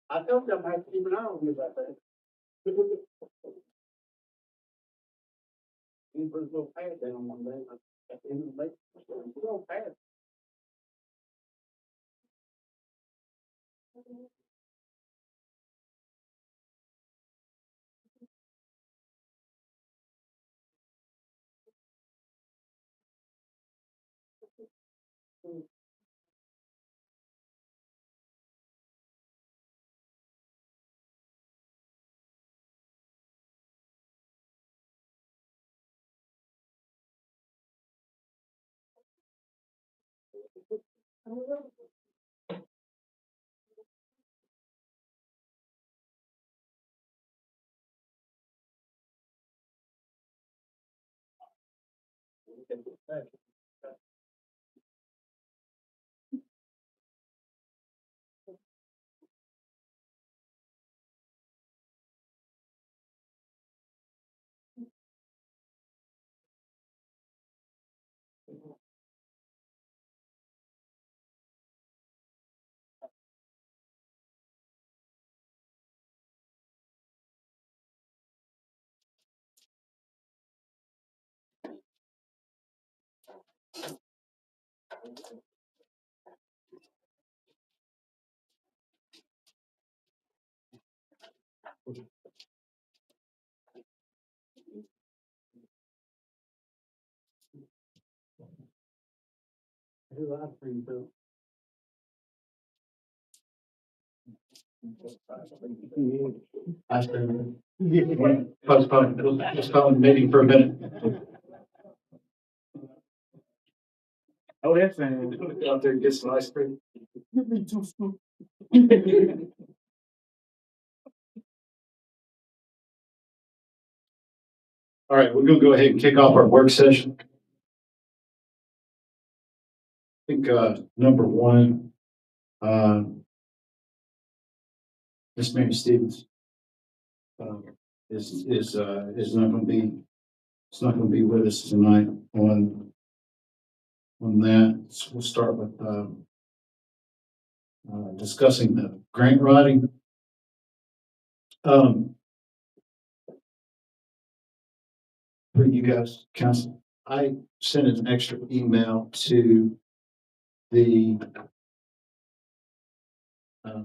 I told them I had to keep an eye on you about that. You put a little pad down one day, at the end of the day, a little pad. Who I free to. I said, postpone the meeting for a minute. Oh, that's out there and get some ice cream. All right, we're gonna go ahead and kick off our work session. I think, number one, Miss Mary Stevens, is not gonna be, it's not gonna be with us tonight on that. So we'll start with, discussing the grant writing. For you guys, council, I sent an extra email to the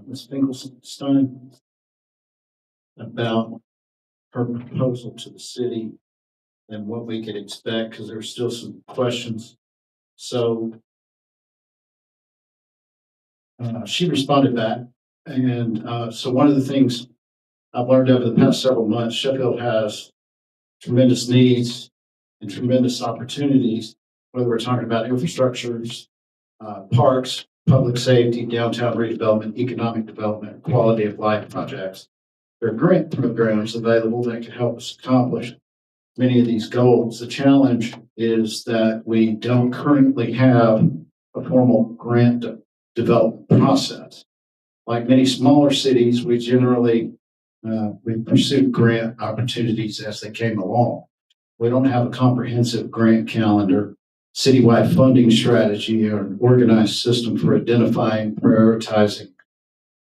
Ms. Finkelstein about her proposal to the city and what we could expect, because there's still some questions. So she responded back. And so one of the things I've learned over the past several months, Sheffield has tremendous needs and tremendous opportunities, whether we're talking about infrastructures, parks, public safety, downtown redevelopment, economic development, quality of life projects. There are grant programs available that can help us accomplish many of these goals. The challenge is that we don't currently have a formal grant development process. Like many smaller cities, we generally we pursued grant opportunities as they came along. We don't have a comprehensive grant calendar, citywide funding strategy, or an organized system for identifying, prioritizing,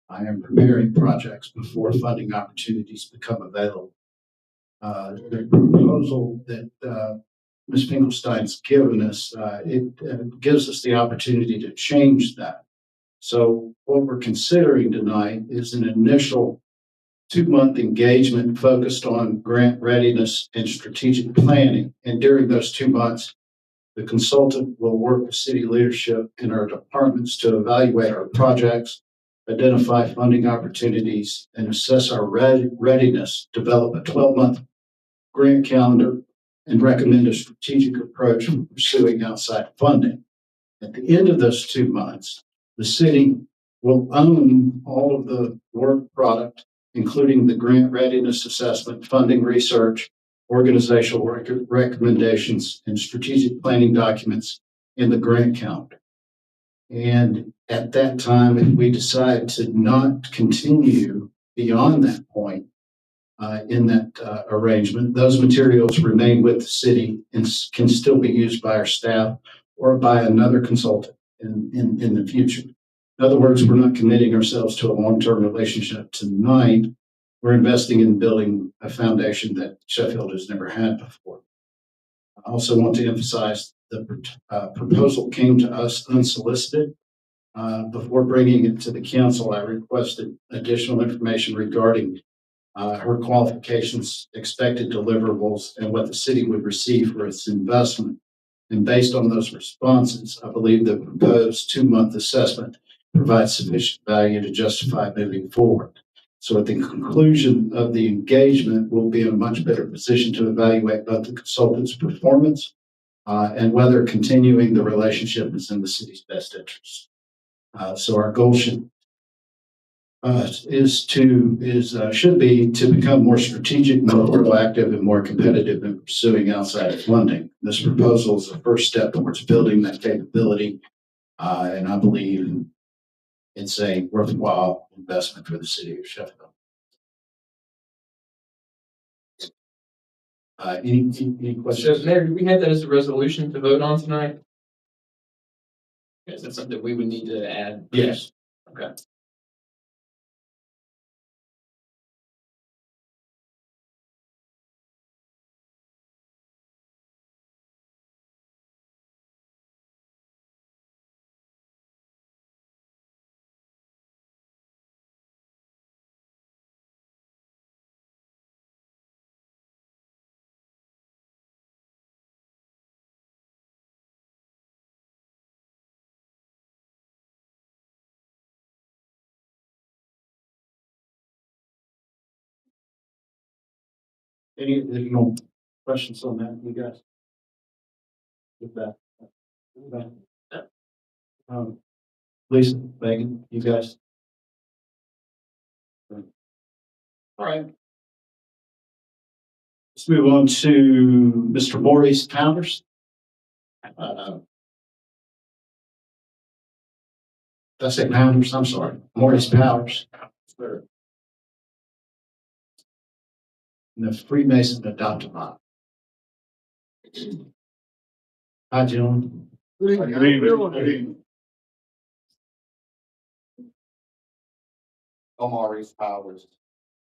and preparing projects before funding opportunities become available. The proposal that Ms. Finkelstein's given us, it gives us the opportunity to change that. So what we're considering tonight is an initial 2-month engagement focused on grant readiness and strategic planning. And during those 2 months, the consultant will work with city leadership and our departments to evaluate our projects, identify funding opportunities, and assess our readiness, develop a 12-month grant calendar, and recommend a strategic approach for pursuing outside funding. At the end of those 2 months, the city will own all of the work product including the grant readiness assessment, funding research, organizational recommendations, and strategic planning documents in the grant calendar. And at that time, if we decide to not continue beyond that point, in that arrangement, those materials remain with the city and can still be used by our staff or by another consultant in the future. In other words, we're not committing ourselves to a long-term relationship tonight. We're investing in building a foundation that Sheffield has never had before. I also want to emphasize the proposal came to us unsolicited. Before bringing it to the council, I requested additional information regarding her qualifications, expected deliverables, and what the city would receive for its investment. And based on those responses, I believe the proposed 2-month assessment provides sufficient value to justify moving forward. So at the conclusion of the engagement, we'll be in a much better position to evaluate both the consultant's performance and whether continuing the relationship is in the city's best interest. So our goal should be to become more strategic, more proactive, and more competitive in pursuing outside funding. This proposal is the first step towards building that capability, and I believe it's a worthwhile investment for the city of Sheffield. Any questions? So, Mayor, do we have that as a resolution to vote on tonight? Is that something we would need to add? Yes. Okay. Any additional questions on that, you guys? With that. Lisa, Megan, you guys? All right. Let's move on to Mr. Maurice Powers. Did I say Powers? I'm sorry. Maurice Powers. And the Freemason Adopted Mom. Hi, gentlemen. Good evening. I'm Maurice Powers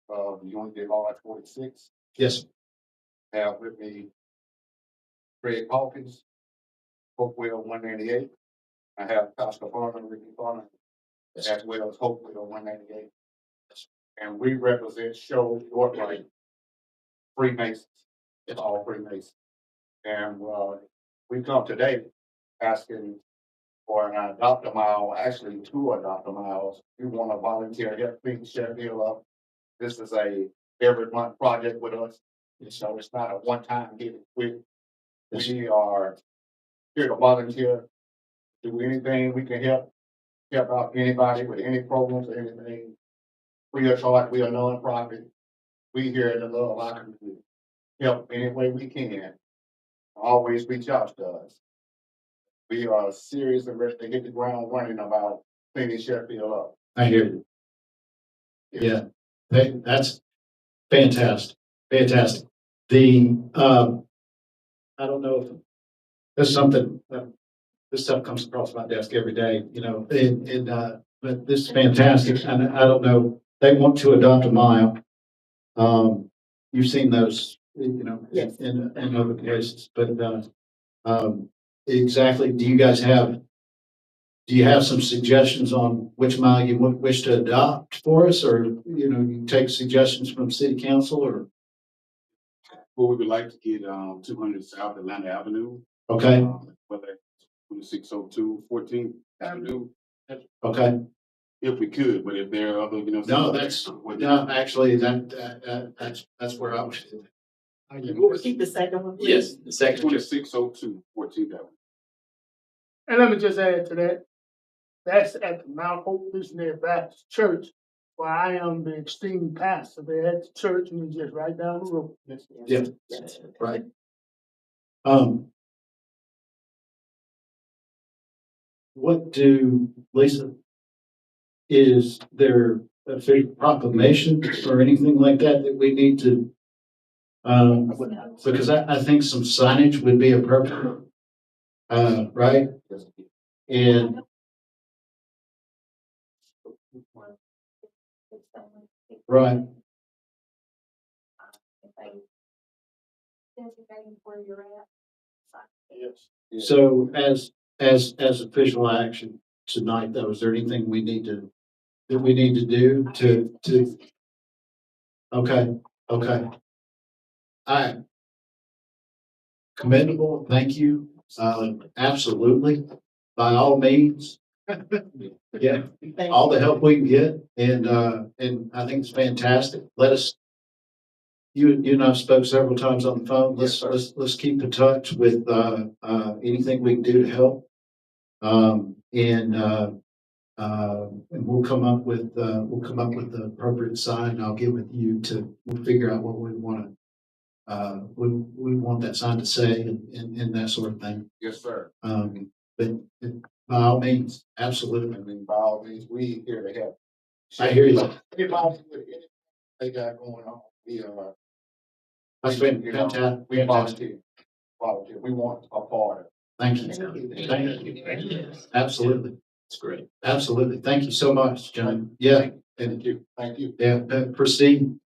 of Unity R46. Yes. Have with me Craig Hawkins, Hopewell 198. I have Pastor Farmer, Ricky Farmer, as well as Hopewell 198. And we represent Show Yorklight Freemasons. It's all Freemasons. And we come today asking for an adopt-a-mile, actually 2 adopt-a-miles. We want to volunteer help clean Sheffield up. This is a every month project with us. So it's not a one-time get it quick. We are here to volunteer, do anything we can help out anybody with any programs or anything. Free of charge, we are nonprofit. We here to love our community. Help any way we can. Always reach out to us. We are serious and ready to hit the ground running about cleaning Sheffield up. I hear you. Yeah, that's fantastic. Fantastic. The I don't know if there's something this stuff comes across my desk every day, you know, but this is fantastic. And I don't know, they want to adopt a mile. You've seen those, you know, Yes. in other places, but exactly, do you have some suggestions on which mile you wish to adopt for us, or, you know, you take suggestions from city council, or? Well, we would like to get 200 South Atlanta Avenue. Okay. Whether 2602 14th Avenue. Okay. If we could, but if there are other, you know. No, actually, that's where I was. Keep the second one, please. Yes, the second. 2602 14th Avenue. And let me just add to that, that's at the Mount Hope Missionary Baptist Church Well, I am the extreme pastor. They're at the church and it's just right down the road. Yeah. Right. What do, Lisa, is there a official proclamation or anything like that that we need to? Because I think some signage would be appropriate. Right? And, right. So as official action tonight, though, is there anything that we need to do to? Okay, okay. All right. Commendable, thank you. Absolutely, by all means. Yeah, all the help we can get, and I think it's fantastic. Let us, you and I spoke several times on the phone. Let's keep in touch with, anything we can do to help. And we'll come up with the appropriate sign. I'll get with you we'll figure out what we want to, we want that sign to say and that sort of thing. Yes, sir. But by all means, absolutely. I mean, by all means, we here to help. I hear you. Anybody with anything they got going on, That's been you know, fantastic. we volunteer. Volunteer. We want a part of it. Thank you. Thank you. Absolutely. It's great. Absolutely. Thank you so much, John. Yeah. Thank you. Thank you. Yeah, proceed.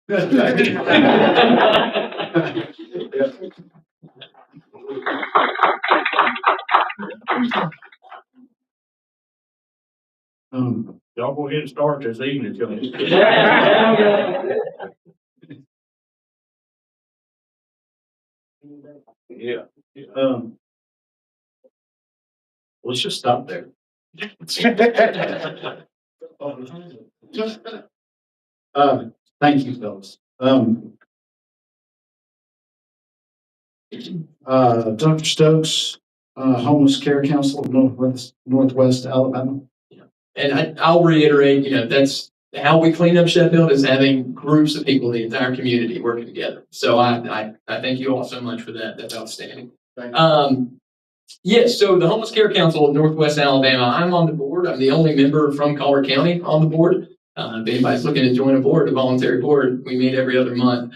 Y'all go ahead and start this evening, Johnny. Yeah. Let's just stop there. Thank you, fellas. Dr. Stokes, Homeless Care Council of Northwest Alabama. And I'll reiterate, that's how we clean up Sheffield, is having groups of people in the entire community working together. So I thank you all so much for that. That's outstanding. Yes, so the Homeless Care Council of Northwest Alabama, I'm on the board. I'm the only member from Colbert County on the board. If anybody's looking to join a board, a voluntary board, we meet every other month.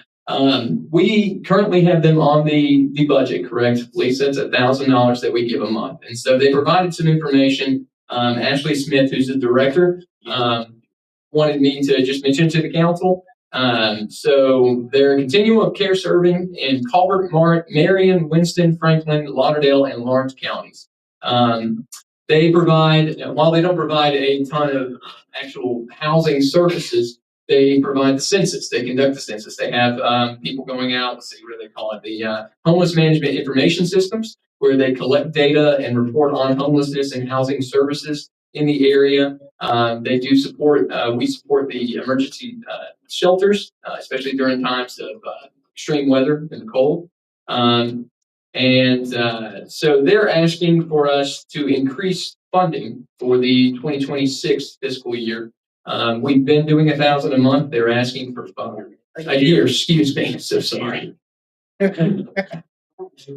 We currently have them on the budget, correct? Lisa, it's $1,000 that we give a month. And so they provided some information. Ashley Smith, who's the director, wanted me to just mention to the council. So they're a continuum of care serving in Colbert, Marion, Winston, Franklin, Lauderdale, and Lawrence counties. They provide, while they don't provide a ton of actual housing services, they provide the census. They conduct the census. They have people going out, let's see, what do they call it? The homeless management information systems, where they collect data and report on homelessness and housing services in the area. They do support, we support the emergency shelters, especially during times of extreme weather and the cold. So they're asking for us to increase funding for the 2026 fiscal year. We've been doing $1,000 a month. They're asking for a year, excuse me. I'm so sorry.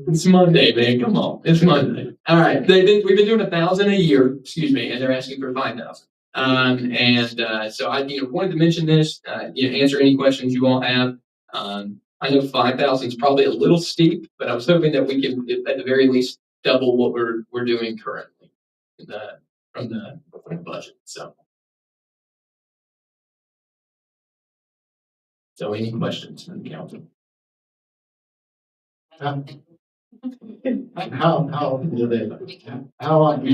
It's Monday, man. Come on. It's Monday. All right. We've been doing $1,000 a year, excuse me, and they're asking for $5,000. So I wanted to mention this, answer any questions you all have. I know 5,000 is probably a little steep, but I was hoping that we can at the very least double what we're doing currently from the budget. So any questions from the council? How often do they, how often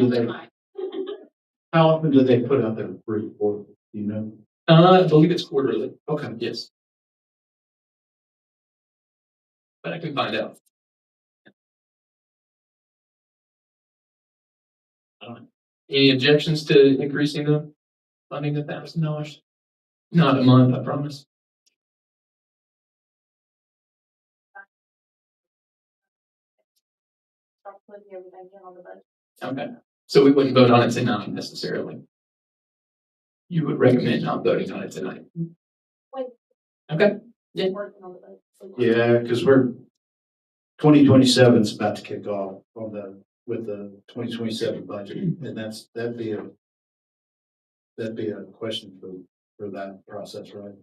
do they put out their report? Do you know? I believe it's quarterly. Okay. Yes. But I can find out. Any objections to increasing the funding to $1,000? Not a month, I promise. Okay. So we wouldn't vote on it tonight necessarily. you would recommend not voting on it tonight. Okay. Yeah. Yeah, because 2027 is about to kick off with the 2027 budget, and that'd be a question for that process, right?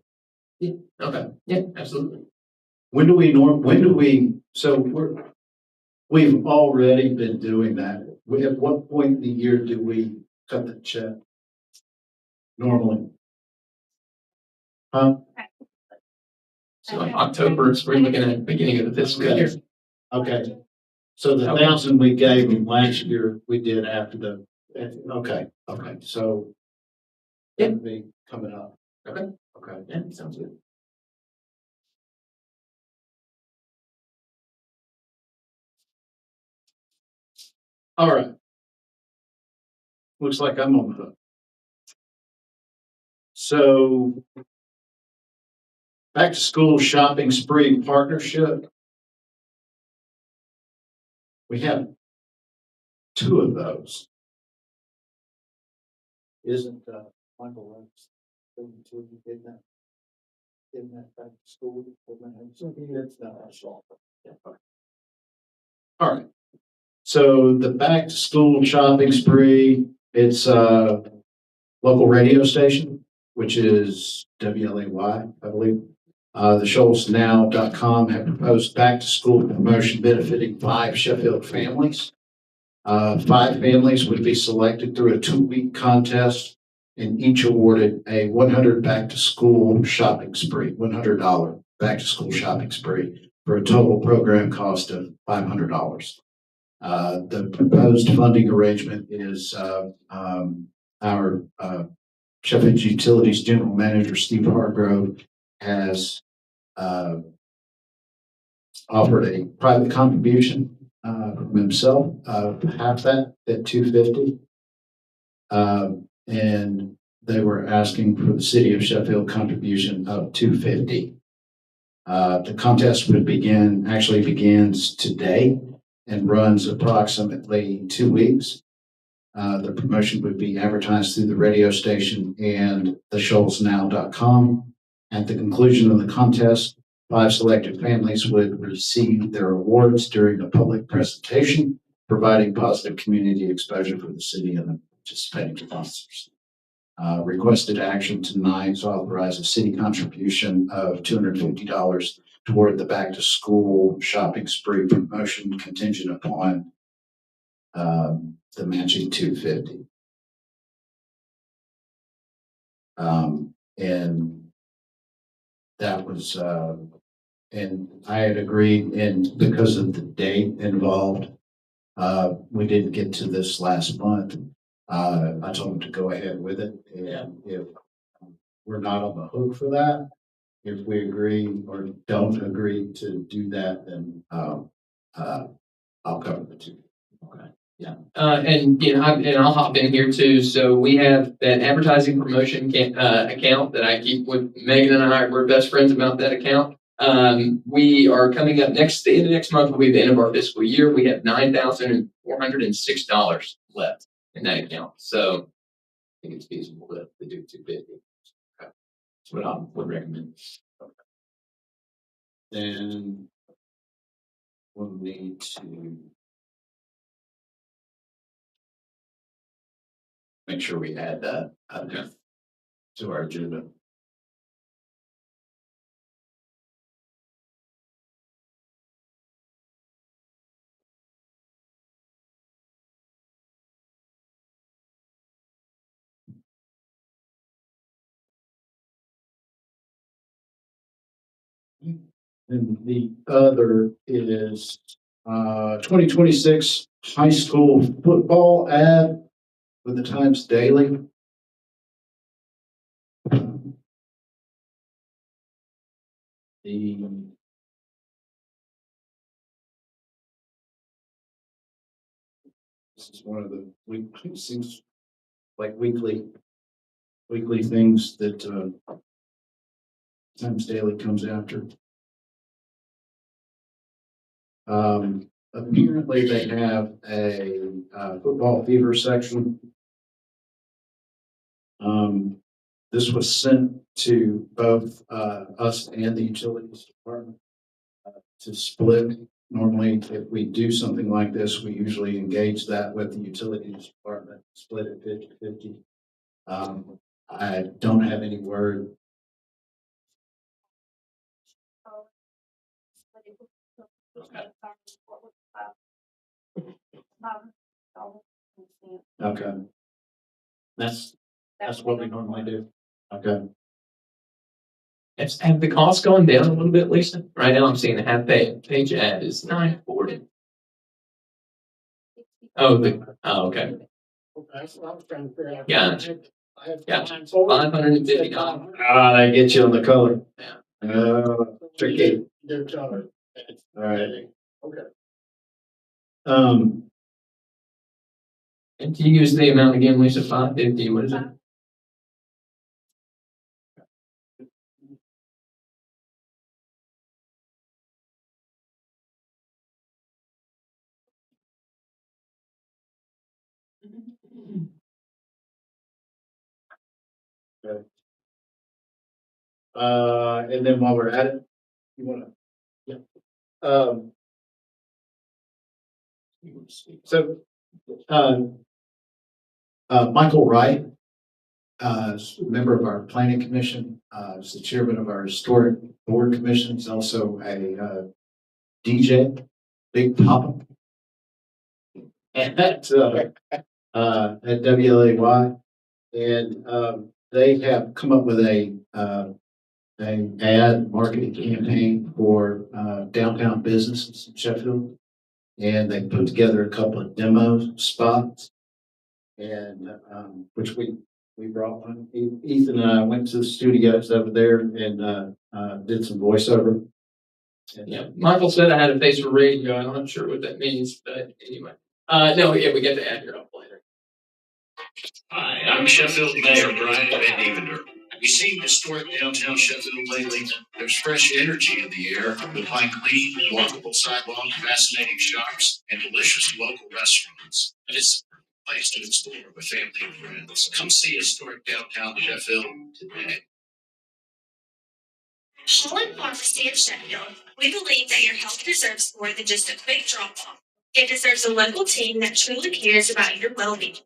Yeah. Okay. Yeah, absolutely. So we've already been doing that. At what point in the year do we cut the check normally? Huh? So in October, we're looking at the beginning of the fiscal year. Okay. So the 1,000 we gave them last year, we did after okay, so it'll be coming up. Okay. Okay. Yeah, sounds good. All right. Looks like I'm on the hook. So back to school shopping spree partnership. We have two of those. Isn't Michael Rhodes in that back to school? It's not that short. All right. So the back to school shopping spree, it's a local radio station, which is WLAY, I believe. The ShoalsNow.com have proposed back to school promotion benefiting 5 Sheffield families. 5 families would be selected through a 2-week contest and each awarded a $100 back to school shopping spree, $100 back to school shopping spree for a total program cost of $500. The proposed funding arrangement is our Sheffield Utilities General Manager Steve Hargrove has offered a private contribution from himself half that at $250, and they were asking for the city of Sheffield contribution of $250. The contest actually begins today and runs approximately 2 weeks. The promotion would be advertised through the radio station and the ShoalsNow.com. At the conclusion of the contest, 5 selected families would receive their awards during a public presentation, providing positive community exposure for the city and the participating sponsors. Requested action tonight is authorize a city contribution of $250 toward the back to school shopping spree promotion contingent upon the matching $250. And that was, and I had agreed, and because of the date involved, we didn't get to this last month. I told them to go ahead with it, and if we're not on the hook for that, if we agree or don't agree to do that, then I'll cover the two. Okay. Yeah. And I'll hop in here too. So we have that advertising promotion account that I keep with Megan, and we're best friends about that account. We are coming up the end of next month will be the end of our fiscal year. We have $9,406 left in that account. So I think it's feasible to do 250. Okay. That's what I would recommend. Okay. Then we'll need to make sure we add that to our agenda. And the other is 2026 high school football ad with the Times Daily. This is one of the it seems like weekly things that Times Daily comes after. Apparently they have a football fever section. this was sent to both, us and the utilities department to split. Normally, if we do something like this, we usually engage that with the utilities department, split it 50-50. I don't have any word. Okay. That's what we normally do. Okay. Have the costs gone down a little bit, Lisa? Right now I'm seeing the half page ad is $9.40. Okay. That's what I was trying to figure out. Gotcha. I had Gotcha. $540. $550. That gets you on the color. Yeah. Tricky. They're charged. All right. Okay. And can you use the amount again, Lisa? 550. What is it? And then while we're at it, you wanna, yeah. So, Michael Wright, is a member of our planning commission, is the chairman of our historic board commission. He's also a, DJ, Big Papa. At WLAY. And, they have come up with an ad marketing campaign for downtown businesses in Sheffield. And they put together a couple of demo spots. And which we brought one. Ethan and I went to the studios over there and did some voiceover. And, Yeah, Michael said I had a face for radio. I'm not sure what that means, but anyway. No, yeah, we get the ad here up later. Hi, I'm Sheffield Mayor Brian Van Devender. Have you seen historic downtown Sheffield lately? There's fresh energy in the air. You'll find clean, walkable sidewalks, fascinating shops, and delicious local restaurants. And it's a place to explore with family and friends. Come see historic downtown Sheffield today. Holland Pharmacy of Sheffield. We believe that your health deserves more than just a quick drop-off. It deserves a local team that truly cares about your well-being.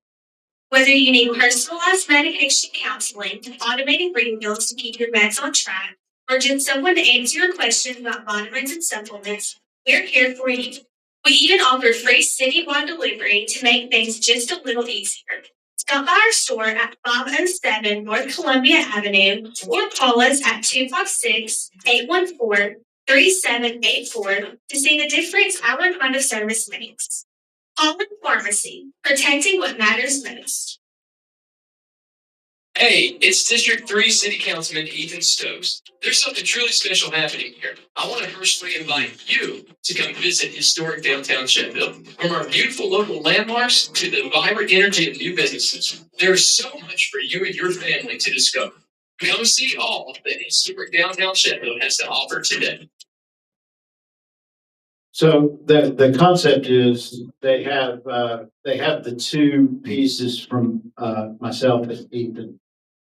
Whether you need personalized medication counseling, automated refills to keep your meds on track, or just someone to answer your questions about vitamins and supplements, we're here for you. We even offer free citywide delivery to make things just a little easier. Stop by our store at 507 North Columbia Avenue or call us at 256-814-3784 to see the difference our kind of service makes. Holland Pharmacy, protecting what matters most. Hey, it's District 3 City Councilman Ethan Stokes. There's something truly special happening here. I want to personally invite you to come visit historic downtown Sheffield. From our beautiful local landmarks to the vibrant energy of new businesses, there's so much for you and your family to discover. Come see all that historic downtown Sheffield has to offer today. so the concept is they have the two pieces from myself and Ethan.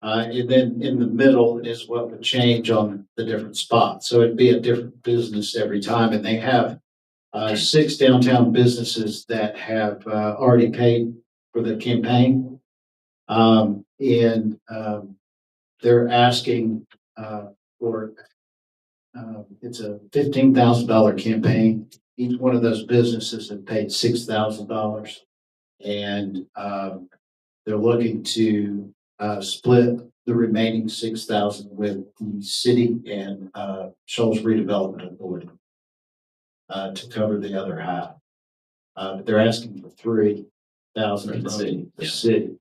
And then in the middle is what would change on the different spots. So it'd be a different business every time. And they have 6 downtown businesses that have already paid for the campaign. They're asking for it's a $15,000 campaign. Each one of those businesses have paid $6,000, and they're looking to split the remaining 6,000 with the city and Shoals Redevelopment Authority to cover the other half. But they're asking for 3,000 from the city.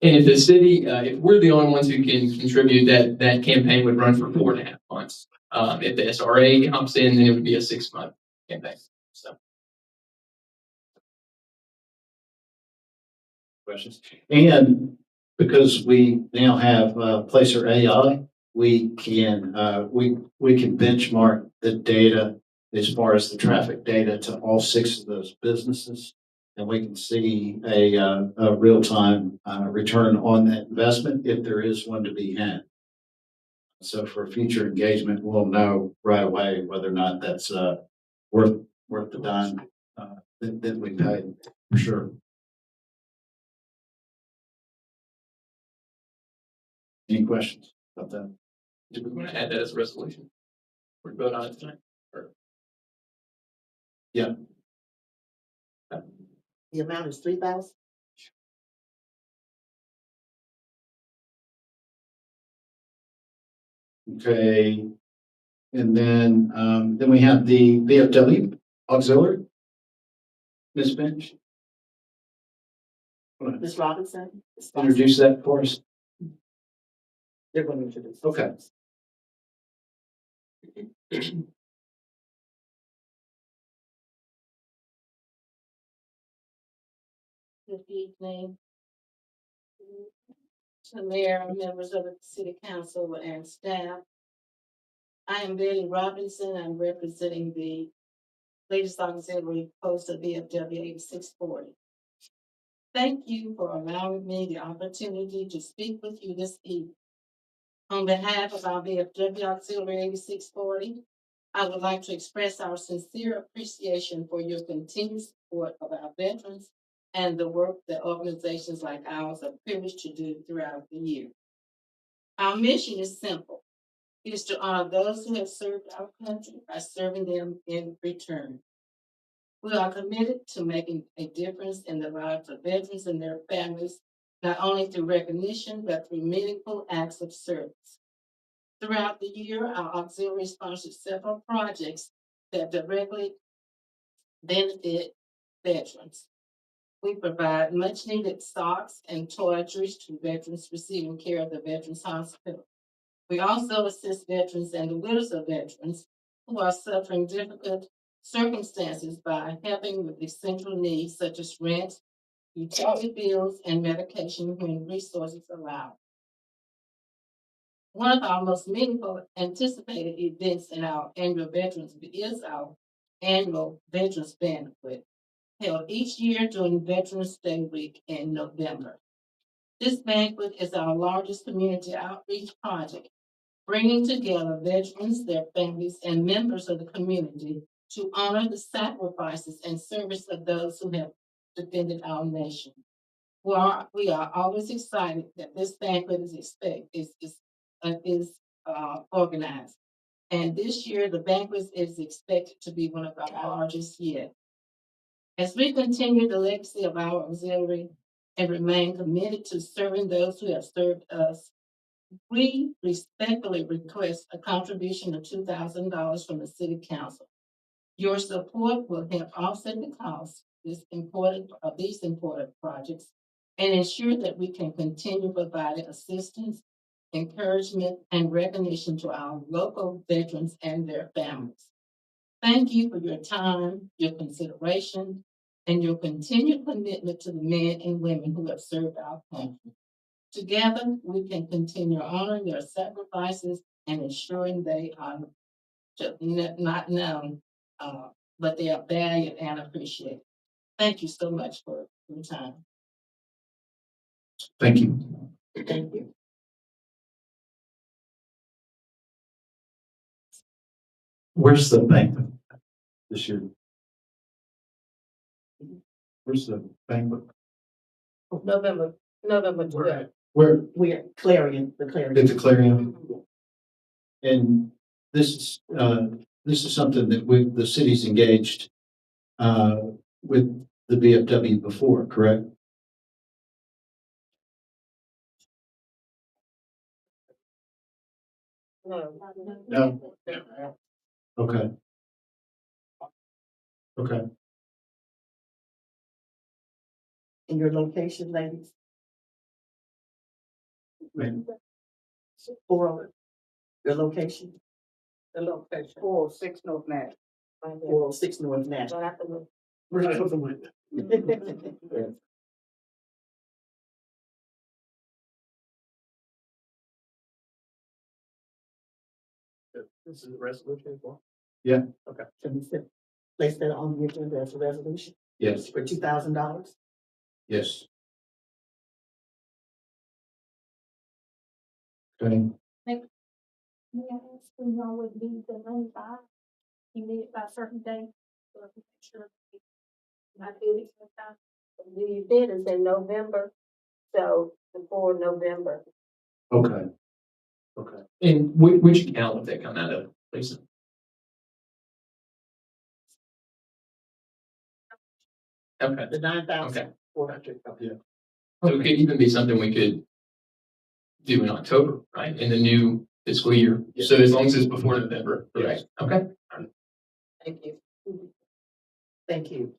And if the city, if we're the only ones who can contribute, that campaign would run for 4.5 months. If the SRA comes in, then it would be a 6-month campaign. So. Questions? And because we now have Placer AI, we can benchmark the data as far as the traffic data to all 6 of those businesses, and we can see a real-time return on that investment if there is one to be had. So for future engagement, we'll know right away whether or not that's, worth the dime, that we paid, for sure. Any questions about that? Do we want to add that as a resolution? We're vote on it tonight. The amount is 3,000. Okay. And then we have the VFW auxiliary. Ms. Finch, Ms. Robinson. introduce that for us. They're going to introduce. Okay. Good evening to Mayor, members of the City Council, and staff. I am Betty Robinson. I'm representing the Ladies Auxiliary Post of VFW 8640. Thank you for allowing me the opportunity to speak with you this evening. On behalf of our VFW Auxiliary 8640, I would like to express our sincere appreciation for your continued support of our veterans and the work that organizations like ours are privileged to do throughout the year. Our mission is simple. It is to honor those who have served our country by serving them in return. We are committed to making a difference in the lives of veterans and their families, not only through recognition, but through meaningful acts of service. Throughout the year, our auxiliary sponsored several projects that directly benefit veterans. We provide much needed socks and toiletries to veterans receiving care at the Veterans Hospital. We also assist veterans and the widows of veterans who are suffering difficult circumstances by helping with essential needs such as rent, utility bills, and medication when resources allow. One of our most meaningful anticipated events in our annual veterans is our annual Veterans Banquet, held each year during Veterans Day week in November. This banquet is our largest community outreach project, bringing together veterans, their families, and members of the community to honor the sacrifices and service of those who have defended our nation. We are always excited that this banquet is organized. And this year, the banquet is expected to be one of our largest yet. As we continue the legacy of our auxiliary and remain committed to serving those who have served us, we respectfully request a contribution of $2,000 from the City Council. Your support will help offset the cost of these important projects and ensure that we can continue providing assistance, encouragement, and recognition to our local veterans and their families. Thank you for your time, your consideration, and your continued commitment to the men and women who have served our country. Together, we can continue honoring their sacrifices and ensuring they are just not known, but they are valued and appreciated. Thank you so much for your time. Thank you. Thank you. Where's the banquet this year? Where's the banquet? November 12th. Where? We're Clarion, the Clarion. At the Clarion. And this is something that the city's engaged with the VFW before, correct? No. Okay. Okay. In your location, ladies? Right. For your location? The location, 406 North Nash. 406 North Nash. Right over the window. This is a resolution for? Yeah. Okay. Can we place that on the agenda as a resolution Yes. for $2,000? Yes. Okay. Yeah, we always need the money by, you need it by a certain date, so we make sure. I did it sometime. You did is in November, so before November. Okay. Okay. And which account would they come out of, Lisa? Okay, The 9,000. okay. Yeah. So it could even be something we could do in October, right, in the new fiscal year. Yeah. So as long as it's before November, right? Yes. Okay. Thank you. Thank you.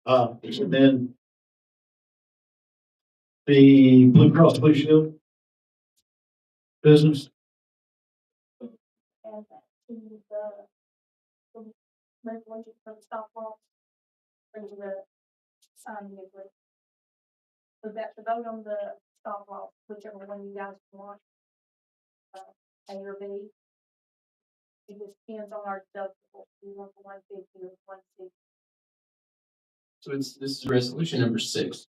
And then the Blue Cross Blue Shield business. Add that to the resolution for the stop loss. For the signing agreement. So that the vote on the stop loss, whichever one you guys want. A or B. It just depends on our deductible. We want the 150 or 160. So this is resolution number 6.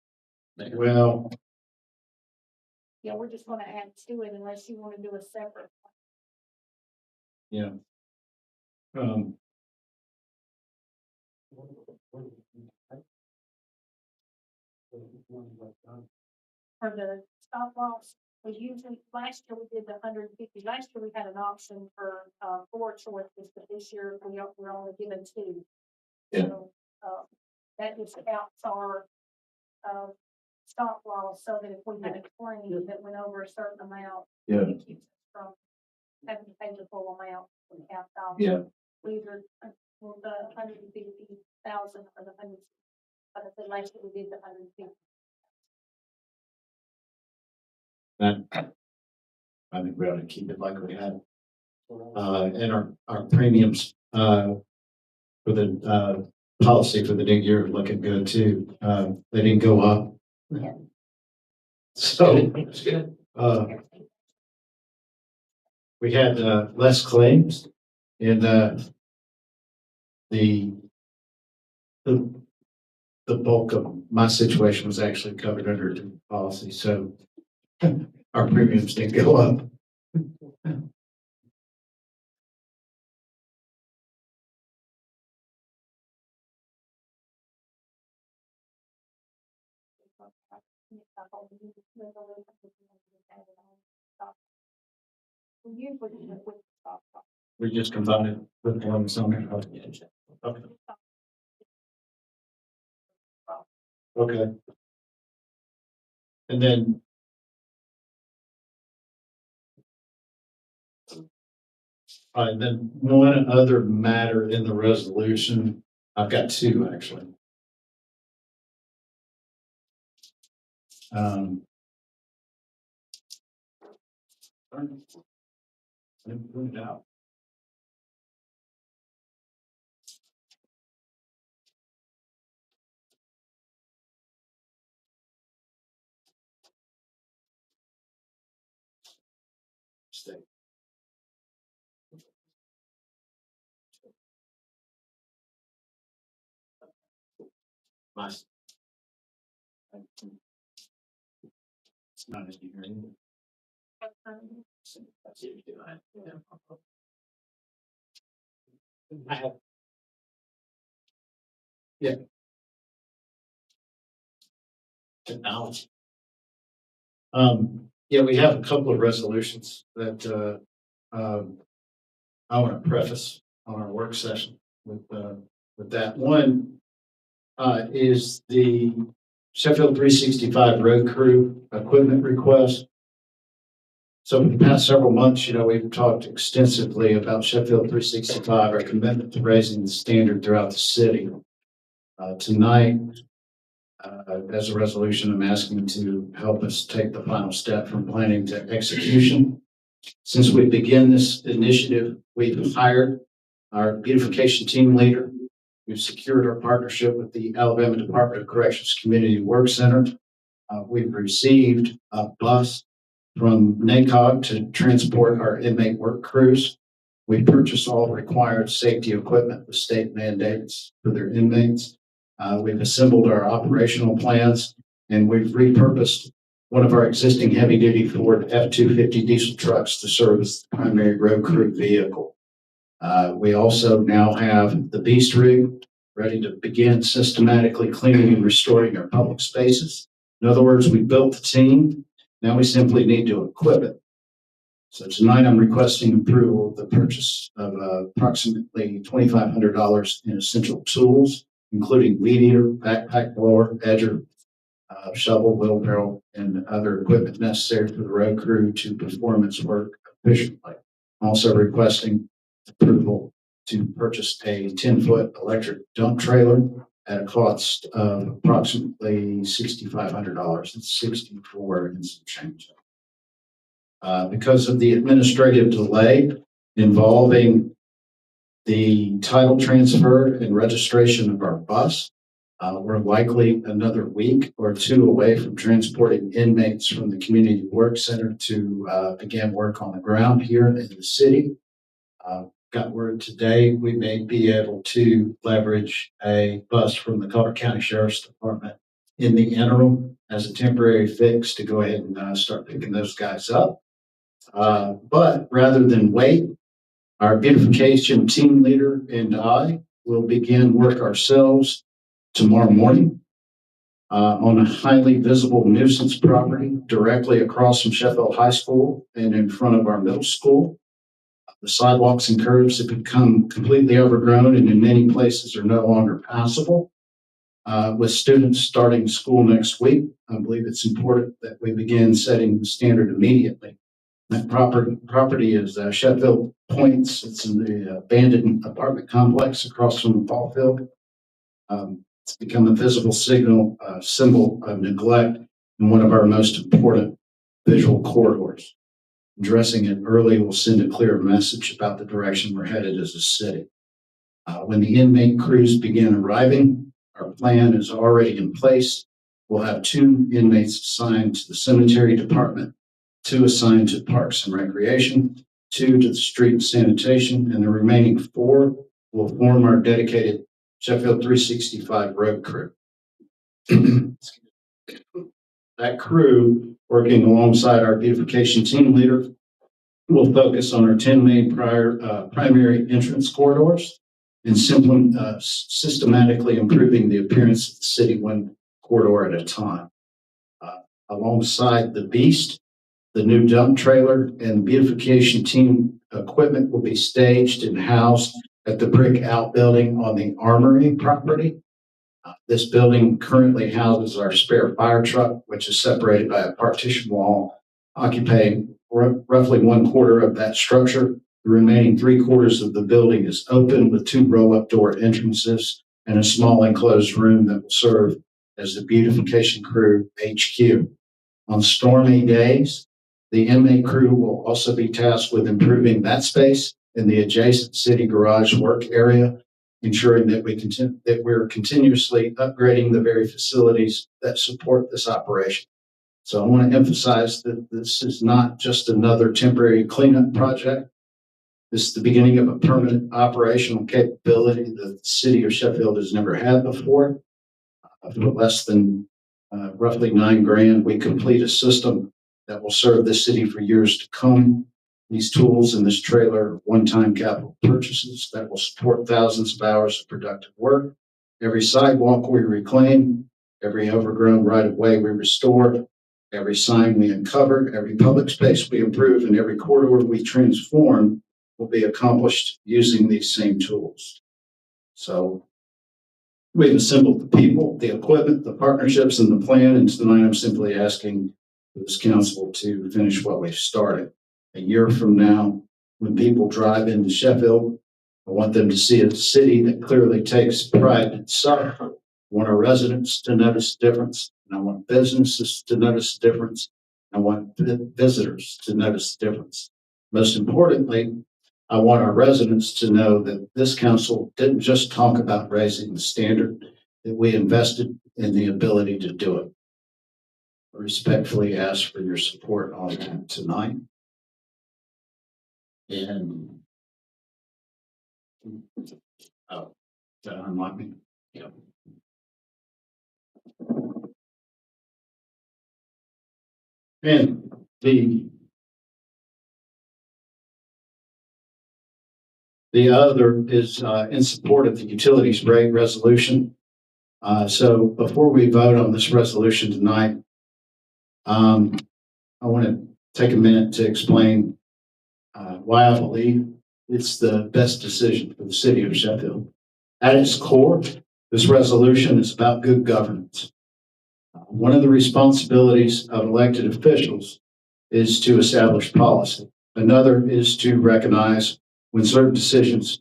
Mayor. Well, Yeah, we're just gonna add to it unless you wanna do a separate. yeah. Um, For the stop loss, was usually, last year we did the 150, last year we had an option for, 4 choices, but this year we're only given 2. Yeah. So, that just counts our, stop loss, so that if we had a claim that went over a certain amount. Yeah. It keeps us from having to pay the full amount from the half dollar. Yeah. We either, well, the 150,000 or the 100, but I said last year we did the 150. that, I think we ought to keep it like we had. And our premiums, for the, policy for the new year are looking good too. They didn't go up. So, That's good. we had, less claims and, the bulk of my situation was actually covered under the policy, so our premiums didn't go up. We usually do it with the stop loss. We just combined it with the one song. Okay. Okay. And then. And then one other matter in the resolution, I've got 2 actually. Let me put it out. Stay. Nice. It's not as you hear. That's it, you do it. Yeah. I have. Yeah. Technology. Yeah, we have a couple of resolutions that, I want to preface on our work session with that. One, is the Sheffield 365 road crew equipment request. So for the past several months, we've talked extensively about Sheffield 365, our commitment to raising the standard throughout the city. Tonight, as a resolution, I'm asking to help us take the final step from planning to execution. Since we began this initiative, we've hired our beautification team leader. We've secured our partnership with the Alabama Department of Corrections Community Work Center. We've received a bus from NACOG to transport our inmate work crews. We purchased all required safety equipment with state mandates for their inmates. We've assembled our operational plans and we've repurposed one of our existing heavy-duty Ford F-250 diesel trucks to serve as the primary road crew vehicle. We also now have the Beast Rig ready to begin systematically cleaning and restoring our public spaces. In other words, we built the team. Now we simply need to equip it. So tonight I'm requesting approval of the purchase of approximately $2,500 in essential tools, including weed eater, backpack blower, edger, shovel, wheelbarrow, and other equipment necessary for the road crew to perform its work efficiently. I'm also requesting approval to purchase a 10-foot electric dump trailer at a cost of approximately $6,500. It's 64 and some change. Because of the administrative delay involving the title transfer and registration of our bus, we're likely another week or two away from transporting inmates from the Community Work Center to begin work on the ground here in the city. Got word today we may be able to leverage a bus from the Colbert County Sheriff's Department in the interim as a temporary fix to go ahead and start picking those guys up. But rather than wait, our beautification team leader and I will begin work ourselves tomorrow morning on a highly visible nuisance property directly across from Sheffield High School and in front of our middle school. The sidewalks and curbs have become completely overgrown and in many places are no longer passable. With students starting school next week, I believe it's important that we begin setting the standard immediately. That property is Sheffield Points. It's in the abandoned apartment complex across from the ball field. It's become a visible symbol of neglect in one of our most important visual corridors. Addressing it early will send a clear message about the direction we're headed as a city. When the inmate crews begin arriving, our plan is already in place. We'll have 2 inmates assigned to the cemetery department, 2 assigned to parks and recreation, 2 to the street and sanitation, and the remaining 4 will form our dedicated Sheffield 365 road crew. That crew, working alongside our beautification team leader, will focus on our 10 main primary entrance corridors and systematically improving the appearance of the city one corridor at a time. Alongside the Beast, the new dump trailer and beautification team equipment will be staged and housed at the brick outbuilding on the Armory property. This building currently houses our spare fire truck, which is separated by a partition wall, occupying roughly 1/4 of that structure. The remaining 3/4 of the building is open with 2 roll-up door entrances and a small enclosed room that will serve as the beautification crew HQ. On stormy days, the inmate crew will also be tasked with improving that space in the adjacent city garage work area, ensuring that we're continuously upgrading the very facilities that support this operation. So I want to emphasize that this is not just another temporary cleanup project. This is the beginning of a permanent operational capability that the city of Sheffield has never had before. For less than roughly $9,000, we complete a system that will serve the city for years to come. These tools and this trailer are one-time capital purchases that will support thousands of hours of productive work. Every sidewalk we reclaim, every overgrown right-of-way we restore, every sign we uncover, every public space we improve, and every corridor we transform will be accomplished using these same tools. So we've assembled the people, the equipment, the partnerships, and the plan, and tonight I'm simply asking this council to finish what we've started. A year from now, when people drive into Sheffield, I want them to see a city that clearly takes pride in itself. I want our residents to notice the difference, and I want businesses to notice the difference. I want visitors to notice the difference. Most importantly, I want our residents to know that this council didn't just talk about raising the standard, that we invested in the ability to do it. I respectfully ask for your support on that tonight. And oh, did I unlock me? Yeah. And the other is in support of the utilities rate resolution. So before we vote on this resolution tonight, I want to take a minute to explain why I believe it's the best decision for the city of Sheffield. At its core, this resolution is about good governance. One of the responsibilities of elected officials is to establish policy. Another is to recognize when certain decisions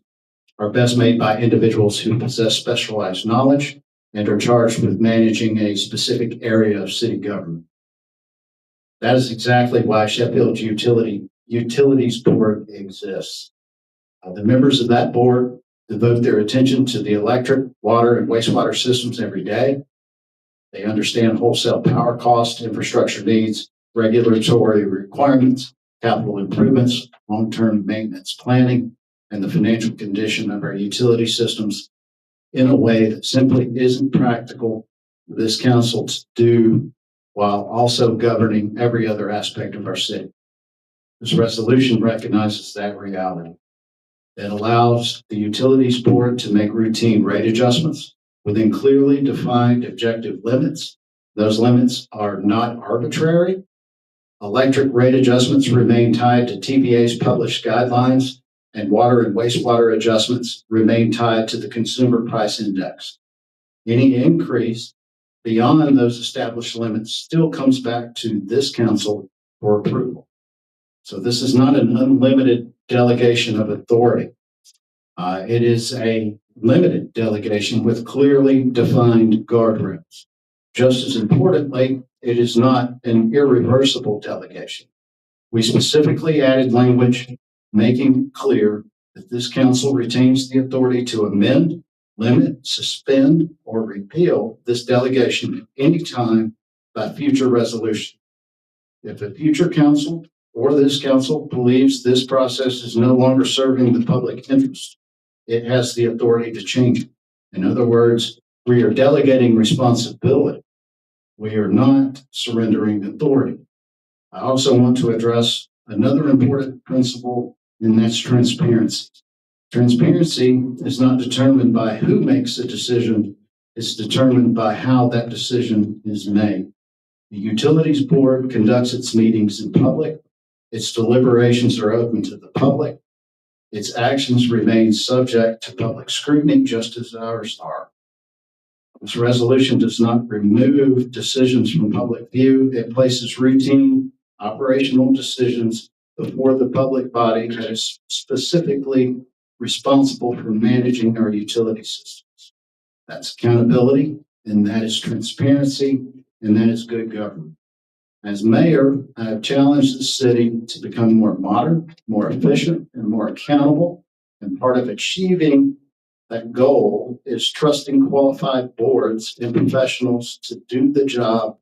are best made by individuals who possess specialized knowledge and are charged with managing a specific area of city government. That is exactly why Sheffield's Utilities Board exists. The members of that board devote their attention to the electric, water, and wastewater systems every day. They understand wholesale power costs, infrastructure needs, regulatory requirements, capital improvements, long-term maintenance planning, and the financial condition of our utility systems in a way that simply isn't practical for this council to do while also governing every other aspect of our city. This resolution recognizes that reality. It allows the utilities board to make routine rate adjustments within clearly defined objective limits. Those limits are not arbitrary. Electric rate adjustments remain tied to TPA's published guidelines, and water and wastewater adjustments remain tied to the consumer price index. Any increase beyond those established limits still comes back to this council for approval. So this is not an unlimited delegation of authority. It is a limited delegation with clearly defined guardrails. Just as importantly, it is not an irreversible delegation. We specifically added language making clear that this council retains the authority to amend, limit, suspend, or repeal this delegation at any time by future resolution. If a future council or this council believes this process is no longer serving the public interest, it has the authority to change it. In other words, we are delegating responsibility. We are not surrendering authority. I also want to address another important principle, and that's transparency. Transparency is not determined by who makes the decision, it's determined by how that decision is made. The Utilities Board conducts its meetings in public. Its deliberations are open to the public. Its actions remain subject to public scrutiny, just as ours are. This resolution does not remove decisions from public view. It places routine operational decisions before the public body that is specifically responsible for managing our utility systems. That's accountability, and that is transparency, and that is good government. As mayor, I have challenged the city to become more modern, more efficient, and more accountable. And part of achieving that goal is trusting qualified boards and professionals to do the job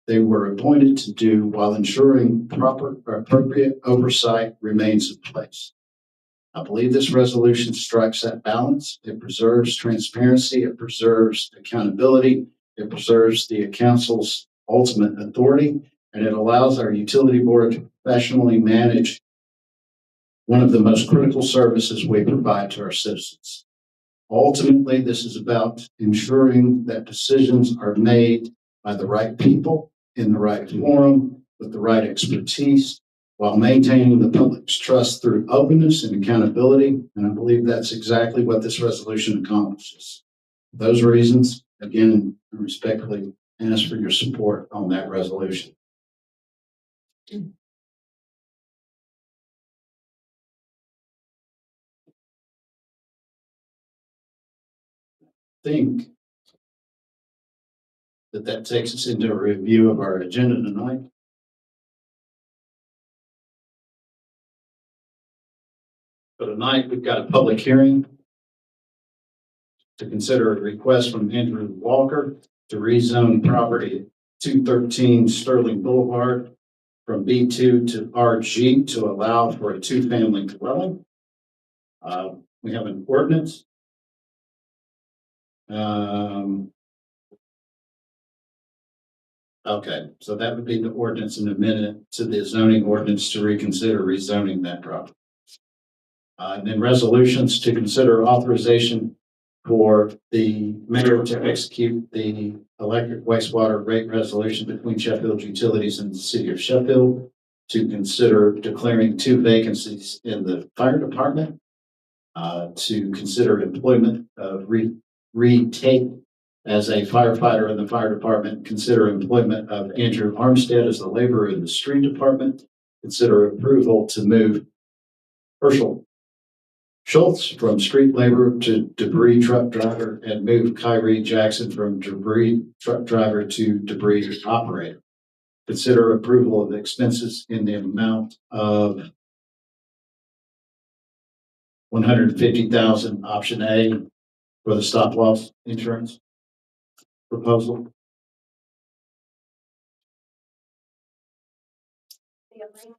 they were appointed to do while ensuring proper or appropriate oversight remains in place. I believe this resolution strikes that balance. It preserves transparency, it preserves accountability, it preserves the council's ultimate authority, and it allows our utility board to professionally manage one of the most critical services we provide to our citizens. Ultimately, this is about ensuring that decisions are made by the right people in the right forum with the right expertise while maintaining the public's trust through openness and accountability. And I believe that's exactly what this resolution accomplishes. For those reasons, again, I respectfully ask for your support on that resolution. I think that takes us into a review of our agenda tonight. So tonight we've got a public hearing to consider a request from Andrew Walker to rezone property at 213 Sterling Boulevard from B2 to RG to allow for a two-family dwelling. We have an ordinance. Okay, so that would be the ordinance and amendment to the zoning ordinance to reconsider rezoning that property. And then resolutions to consider authorization for the mayor to execute the electric wastewater rate resolution between Sheffield Utilities and the city of Sheffield, to consider declaring 2 vacancies in the fire department, to consider employment of retake as a firefighter in the fire department, consider employment of Andrew Armstead as a laborer in the street department, consider approval to move Herschel Schultz from street laborer to debris truck driver, and move Kyrie Jackson from debris truck driver to debris operator. Consider approval of expenses in the amount of $150,000, option A, for the stop loss insurance proposal. The amount.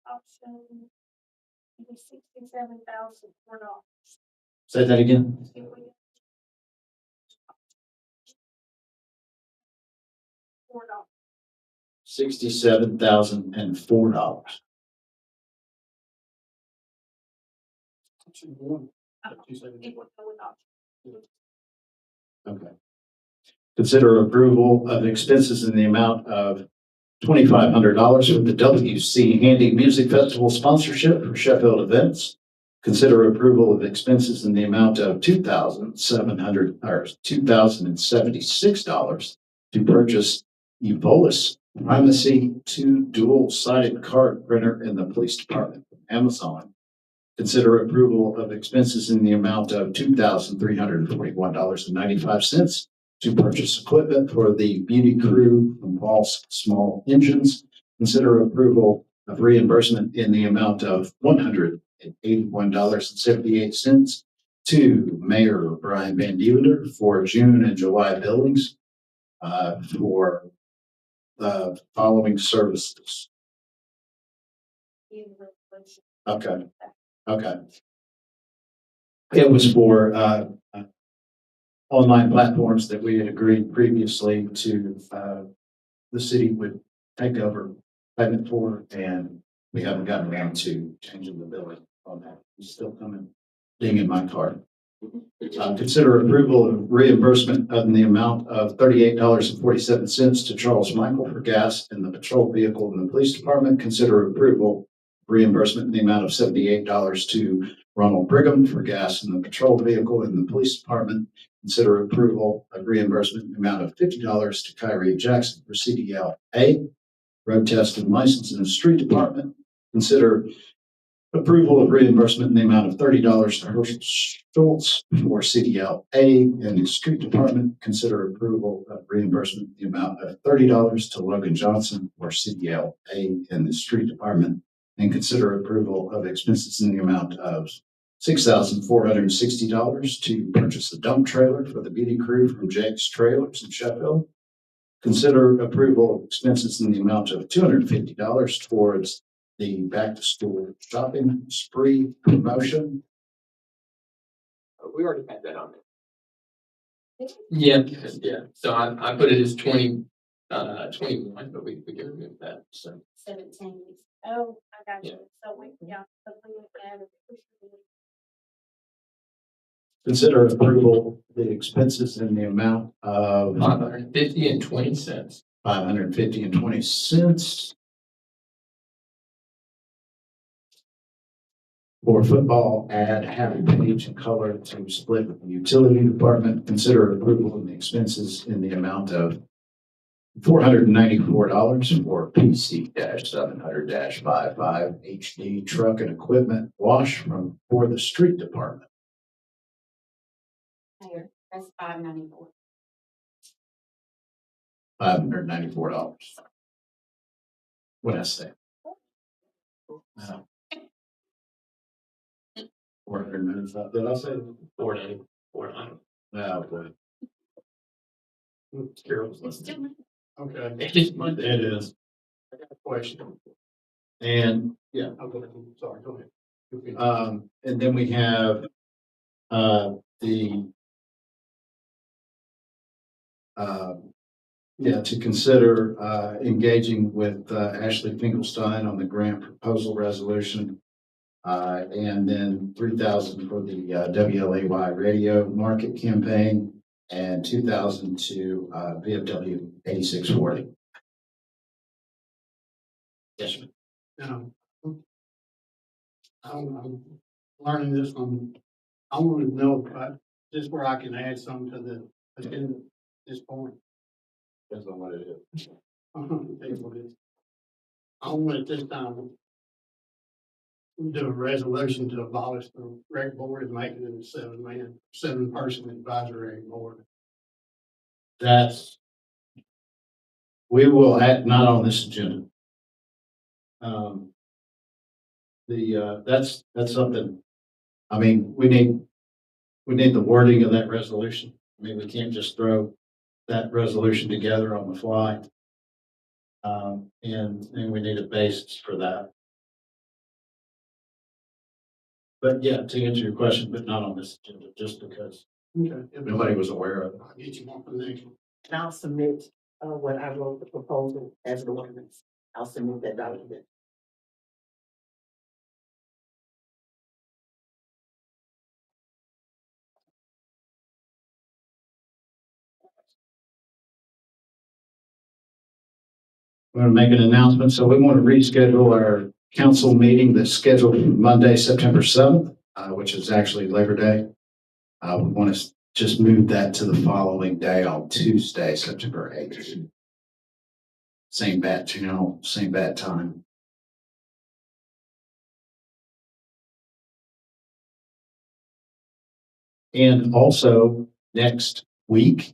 Option. $67,004. Say that again. $4. $67,004. It would go with option. Okay. Consider approval of expenses in the amount of $2,500 for the WC Handy Music Festival sponsorship for Sheffield events. Consider approval of expenses in the amount of $2,076 to purchase Evolus Primacy 2 dual-sided card printer in the police department from Amazon. Consider approval of expenses in the amount of $2,341.95 to purchase equipment for the beauty crew from Boss Small Engines. Consider approval of reimbursement in the amount of $181.78 to Mayor Brian Van Deventer for June and July billings for the following services. Okay. Okay. It was for online platforms that we had agreed previously to the city would take over payment for, and we haven't gotten around to changing the billing on that. It's still coming, ding in my card. Consider approval of reimbursement in the amount of $38.47 to Charles Michael for gas in the patrol vehicle in the police department. Consider approval reimbursement in the amount of $78 to Ronald Brigham for gas in the patrol vehicle in the police department. Consider approval of reimbursement in the amount of $50 to Kyrie Jackson for CDL A, road test and license in the street department. Consider approval of reimbursement in the amount of $30 to Herschel Schultz for CDL A in the street department. Consider approval of reimbursement in the amount of $30 to Logan Johnson for CDL A in the street department. And consider approval of expenses in the amount of $6,460 to purchase a dump trailer for the beauty crew from Jake's Trailers in Sheffield. Consider approval of expenses in the amount of $250 towards the back to school shopping spree promotion. We already had that on there. Yeah, so I put it as 21, but we can remove that, so. 17. Oh, I got Yeah. you. So we added. Consider approval of the expenses in the amount of $550.20. $550.20 for football ad happy page and color to split with the utility department. Consider approval of the expenses in the amount of $494 for PC-700-55 HD truck and equipment wash for the street department. Mayor, that's $594. $594. What did I say? No. 495. Did I say 490. no? Boy. Carol's listening. Okay. It is Monday. It is. I got a question. And yeah, I'm going to, sorry, go ahead. And then we have the to consider engaging with Ashley Finkelstein on the grant proposal resolution. And then 3,000 for the WLAY radio market campaign and 2,000 to VFW 8640. Yes, sir. Um, I'm learning this from, I want to know, just where I can add something to the agenda at this point. Depends on what it is. Tell you what it is. I want at this time do a resolution to abolish the rec board and make it a 7-person advisory board. We will act not on this agenda. That's something, I mean, we need the wording of that resolution. I mean, we can't just throw that resolution together on the fly. And we need a basis for that. But yeah, to answer your question, but not on this agenda, just because nobody was aware of it. I'll get you one for the next one. And I'll submit, what I wrote the proposal as an ordinance. I'll submit that document. We're going to make an announcement. So we want to reschedule our council meeting that's scheduled for Monday, September 7th, which is actually Labor Day. We want to just move that to the following day on Tuesday, September 8th. Same bat channel, same bat time. And also next week,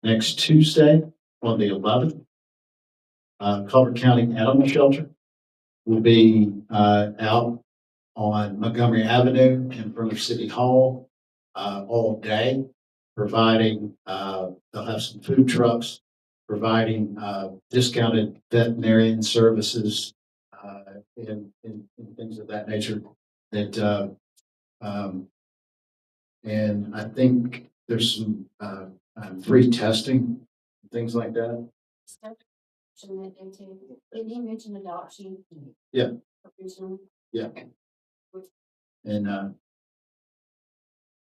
next Tuesday on the 11th, Culver County Animal Shelter will be out on Montgomery Avenue in front of City Hall all day, providing, they'll have some food trucks, providing discounted veterinarian services and things of that nature. And I think there's some free testing, things like that. Did he mention adoption? Yeah. Provision? Yeah.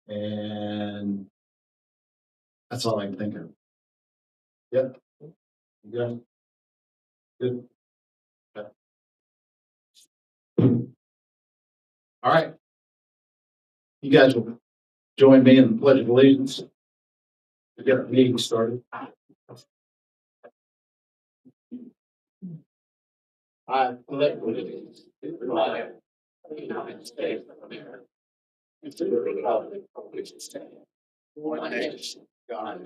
And that's all I can think of. Yep. Yeah. Good. Okay. All right. You guys will join me in the Pledge of Allegiance to get our meeting started. I pledge allegiance to the flag of the United States of America and to the republic for which it stands, one nation, God,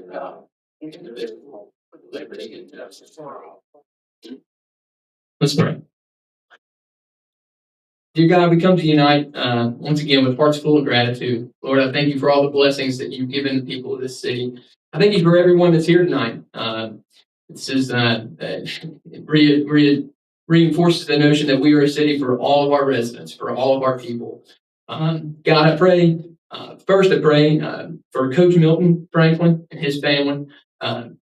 indivisible, with liberty and justice for all. Let's pray. Dear God, we come to you tonight once again with hearts full of gratitude. Lord, I thank you for all the blessings that you've given the people of this city. I thank you for everyone that's here tonight. This is reinforces the notion that we are a city for all of our residents, for all of our people. God, I pray, first I pray for Coach Milton Franklin and his family,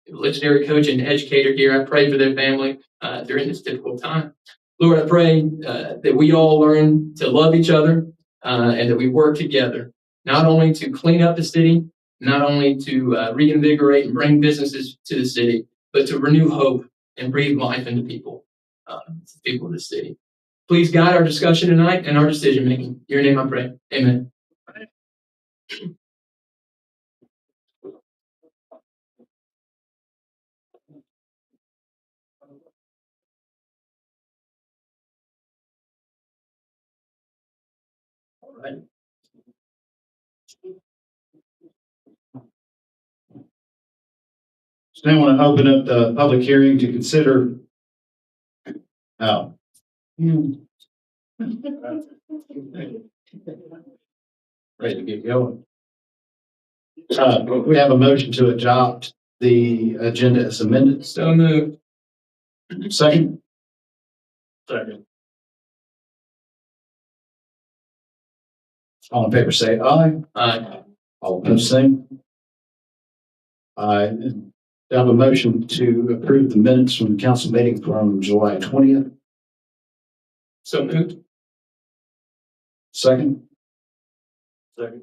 legendary coach and educator here. I pray for their family during this difficult time. Lord, I pray that we all learn to love each other and that we work together, not only to clean up the city, not only to reinvigorate and bring businesses to the city, but to renew hope and breathe life into people of the city. Please guide our discussion tonight and our decision making. In your name I pray. Amen. All right. So now I want to open up the public hearing to consider. Ready to get going. We have a motion to adopt the agenda as amended. So moved. Second. Second. All in favor say aye. Aye. All opposed, same. Aye. Do I have a motion to approve the minutes from the council meeting from July 20th? So moved. Second? Second.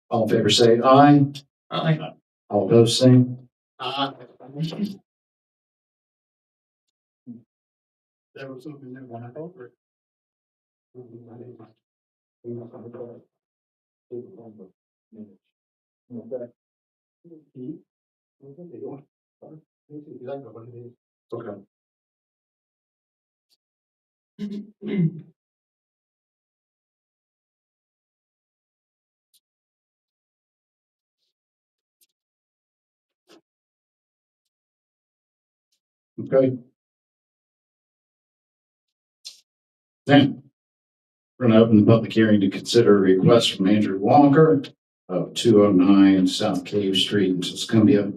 All in favor, say aye. Aye. All opposed, same. There was something there when I over it. Okay. Okay. Now, we're going to open the public hearing to consider a request from Andrew Walker of 209 South Cave Street in Tuscumbia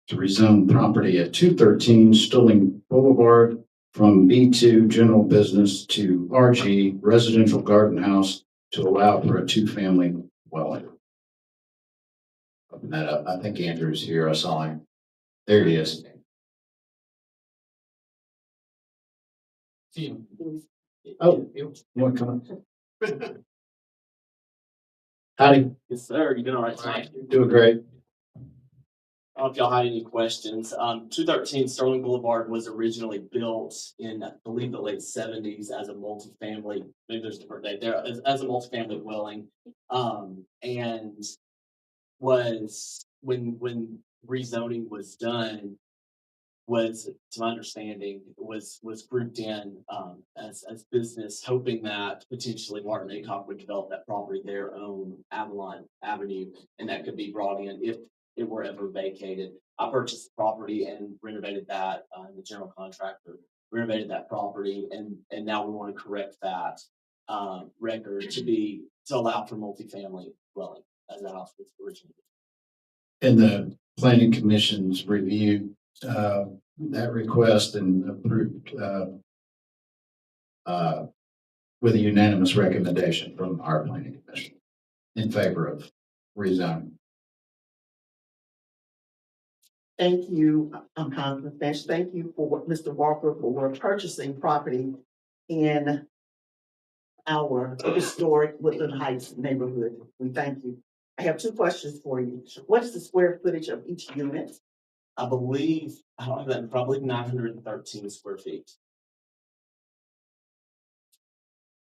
to rezone property at 213 Stilling Boulevard from B2 General Business to RG Residential Garden House to allow for a two-family dwelling. Open that up. I think Andrew's here. I saw him. There he is. Oh, you want to come up? Howdy. Yes, sir. You doing all right tonight? Doing great. I don't know if y'all had any questions. 213 Sterling Boulevard was originally built in, I believe, the late 70s as a multifamily. Maybe there's a different date there as a multifamily dwelling, and was when rezoning was done. Was, to my understanding, was grouped in as business, hoping that potentially Martin Aycock would develop that property their own Avalon Avenue, and that could be brought in if it were ever vacated. I purchased the property and renovated that. The general contractor renovated that property, and now we want to correct that record to allow for multifamily dwelling as the house was originally. And the planning commission's review that request and approved with a unanimous recommendation from our planning commission in favor of rezoning. Thank you, Congressman Finch. Thank you for Mr. Walker for purchasing property in our historic Woodland Heights neighborhood. We thank you. I have two questions for you. What is the square footage of each unit? I believe, I don't have that, probably 913 square feet.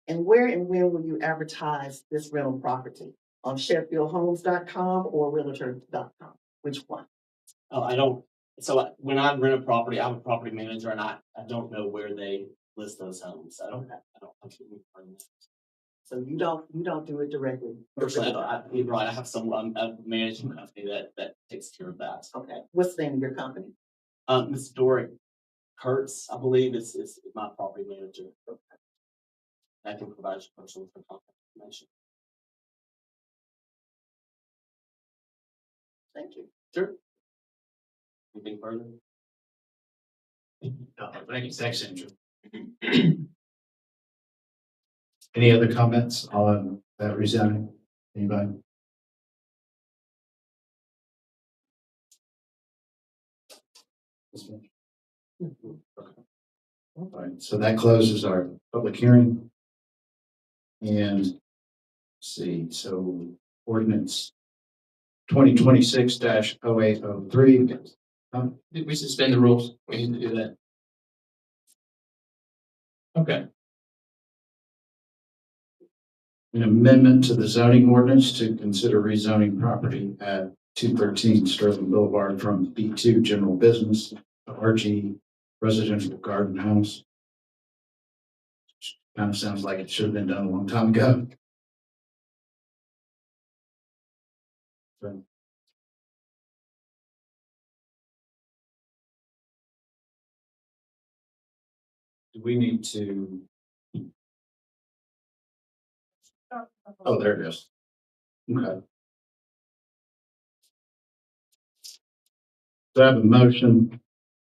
And where and when will you advertise this rental property? On SheffieldHomes.com or Realtor.com? Which one? Oh, I don't, so when I rent a property, I'm a property manager and I don't know where they list those homes. I don't. So you don't do it directly? Personally, you're right, I have some, a management company that takes care of that. Okay, what's the name of your company? Ms. Dory Kurtz, I believe is my property manager. I can provide you personal contact information. Thank you. Sure. Anything further? Thank you. Thanks, Andrew. Any other comments on that rezoning? Anybody? All right, so that closes our public hearing. And let's see, so ordinance 2026-0803. Did we suspend the rules? We need to do that. Okay. An amendment to the zoning ordinance to consider rezoning property at 213 Sterling Boulevard from B2 General Business to RG Residential Garden House. Kind of sounds like it should have been done a long time ago. So, do we need to? Oh, there it is. Okay. So I have a motion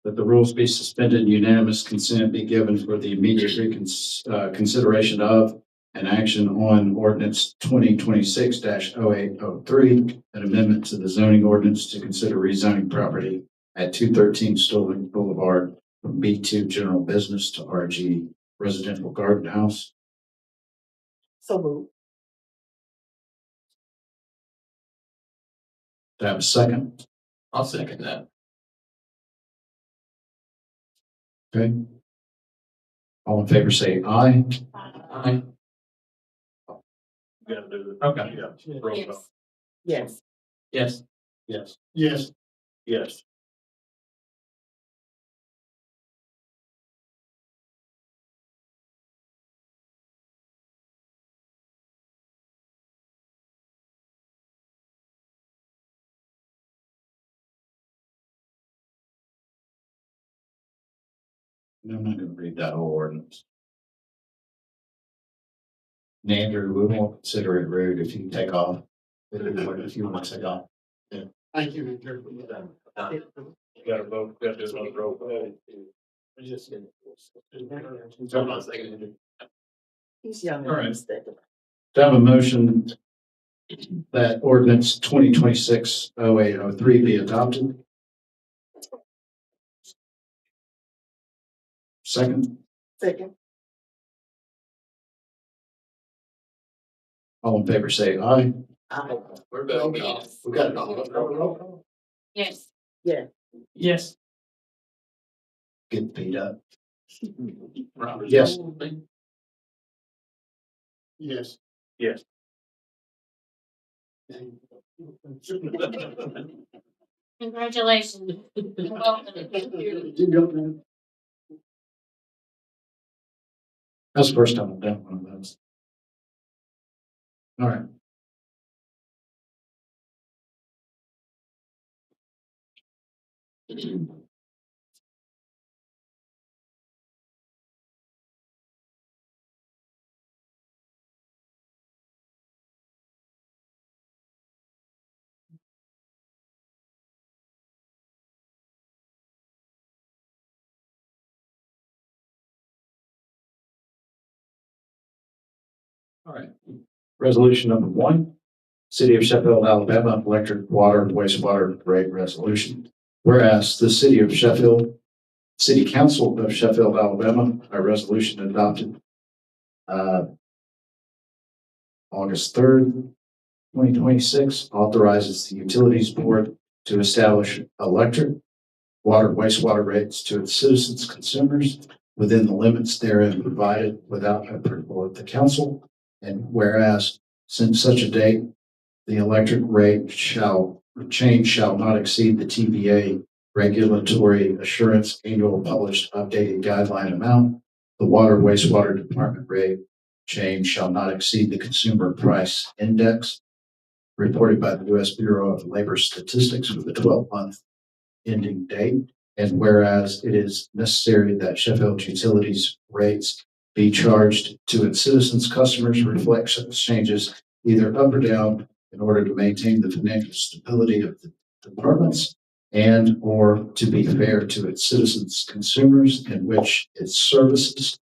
that the rules be suspended and unanimous consent be given for the immediate consideration of and action on ordinance 2026-0803, an amendment to the zoning ordinance to consider rezoning property at 213 Sterling Boulevard from B2 General Business to RG Residential Garden House. So moved. Do I have a second? I'll second that. Okay. All in favor say aye. Aye. You gotta do it. Okay. Yeah. Roll Yes. call. Yes. Yes. Yes. Yes. Yes. I'm not going to read that whole ordinance. And Andrew, we won't consider it rude if you take off. If you want to take off. Thank you. Andrew. You gotta vote, you gotta do another roll call. Hold on a second. He's young. All right. and mistaken. Do I have a motion that ordinance 2026-0803 be adopted? Second, Second. all in favor say aye. Aye. We're voting yes. We got it all. Yes. Yeah. Yes. Get beat up. Robert. Yes. Yes. Yes. Congratulations. You go, man. That's the first time I've done one of those. All right. All right. Resolution number 1, City of Sheffield, Alabama, electric, water, wastewater rate resolution. Whereas the City of Sheffield, City Council of Sheffield, Alabama, by resolution adopted August 3rd, 2026, authorizes the Utilities Board to establish electric, water, wastewater rates to its citizens, consumers, within the limits therein provided without approval of the council. And whereas since such a date, the electric rate shall not exceed the TVA regulatory assurance annual published updated guideline amount. The water wastewater department rate change shall not exceed the consumer price index reported by the U.S. Bureau of Labor Statistics for the 12-month ending date. And whereas it is necessary that Sheffield Utilities rates be charged to its citizens, customers, reflect such changes either up or down in order to maintain the financial stability of the departments and or to be fair to its citizens, consumers in which its services.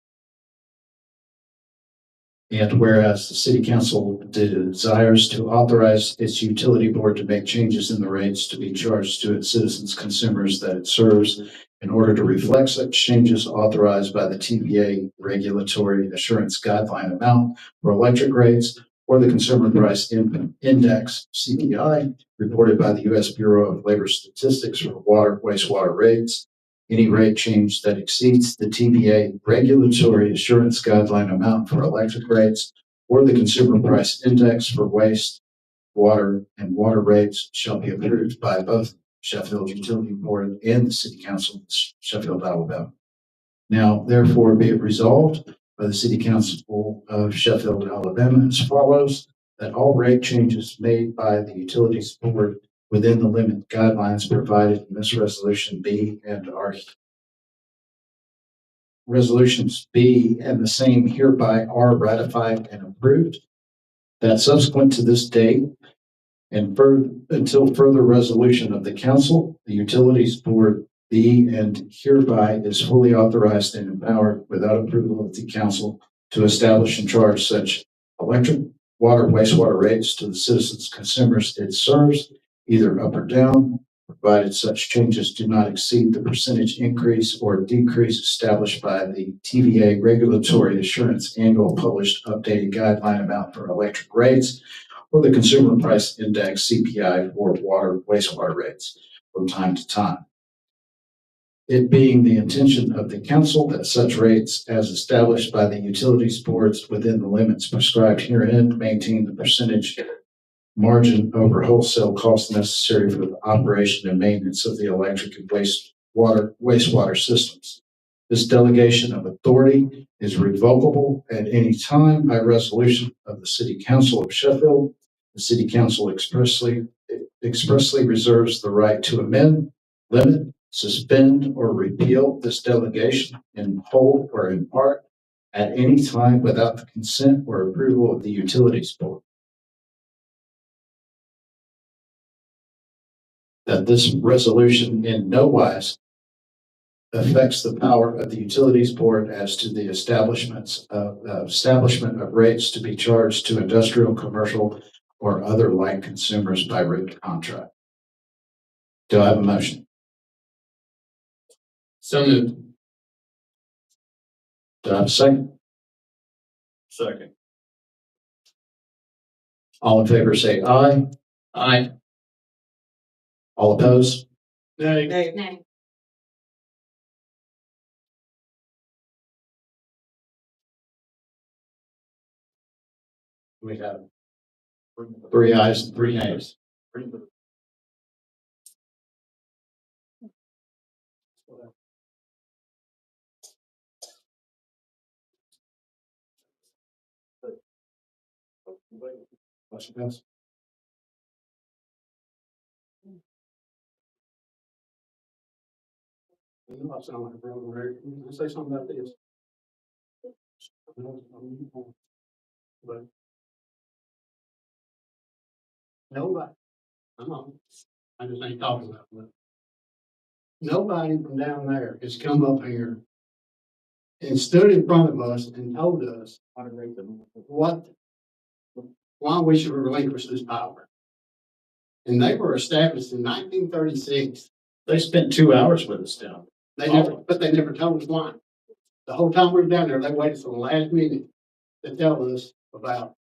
And whereas the City Council desires to authorize its utility board to make changes in the rates to be charged to its citizens, consumers that it serves in order to reflect such changes authorized by the TVA regulatory assurance guideline amount for electric rates or the consumer price index CPI reported by the U.S. Bureau of Labor Statistics for water, wastewater rates. Any rate change that exceeds the TVA regulatory assurance guideline amount for electric rates or the consumer price index for waste, water, and water rates shall be approved by both Sheffield Utility Board and the City Council of Sheffield, Alabama. Now, therefore, be it resolved by the City Council of Sheffield, Alabama as follows, that all rate changes made by the Utilities Board within the limit guidelines provided in this resolution B and are resolutions B and the same hereby are ratified and approved. That subsequent to this date and until further resolution of the council, the Utilities Board B and hereby is fully authorized and empowered without approval of the council to establish and charge such electric, water, wastewater rates to the citizens, consumers it serves, either up or down, provided such changes do not exceed the percentage increase or decrease established by the TVA Regulatory Assurance Annual Published Updated Guideline Amount for Electric Rates or the Consumer Price Index CPI for water, wastewater rates from time to time. It being the intention of the council that such rates as established by the utilities boards within the limits prescribed herein maintain the percentage margin over wholesale costs necessary for the operation and maintenance of the electric and wastewater systems. This delegation of authority is revocable at any time by resolution of the City Council of Sheffield. The City Council expressly reserves the right to amend, limit, suspend, or repeal this delegation in whole or in part at any time without the consent or approval of the Utilities Board. That this resolution in no wise affects the power of the Utilities Board as to the establishment of rates to be charged to industrial, commercial, or other like consumers by written contract. Do I have a motion? So moved. Do I have a second? Second. All in favor say aye. Aye. All opposed? Nay. Nay. We have 3 ayes and 3 nays. Motion passed. You know, I sound like a broken record. Can I say something about this? But nobody, I'm on, I just ain't talking about it. Nobody from down there has come up here and stood in front of us and told us what, why we should relinquish this power. And they were established in 1936. They spent 2 hours with us down. But they never told us why. The whole time we were down there, they waited till the last minute to tell us about.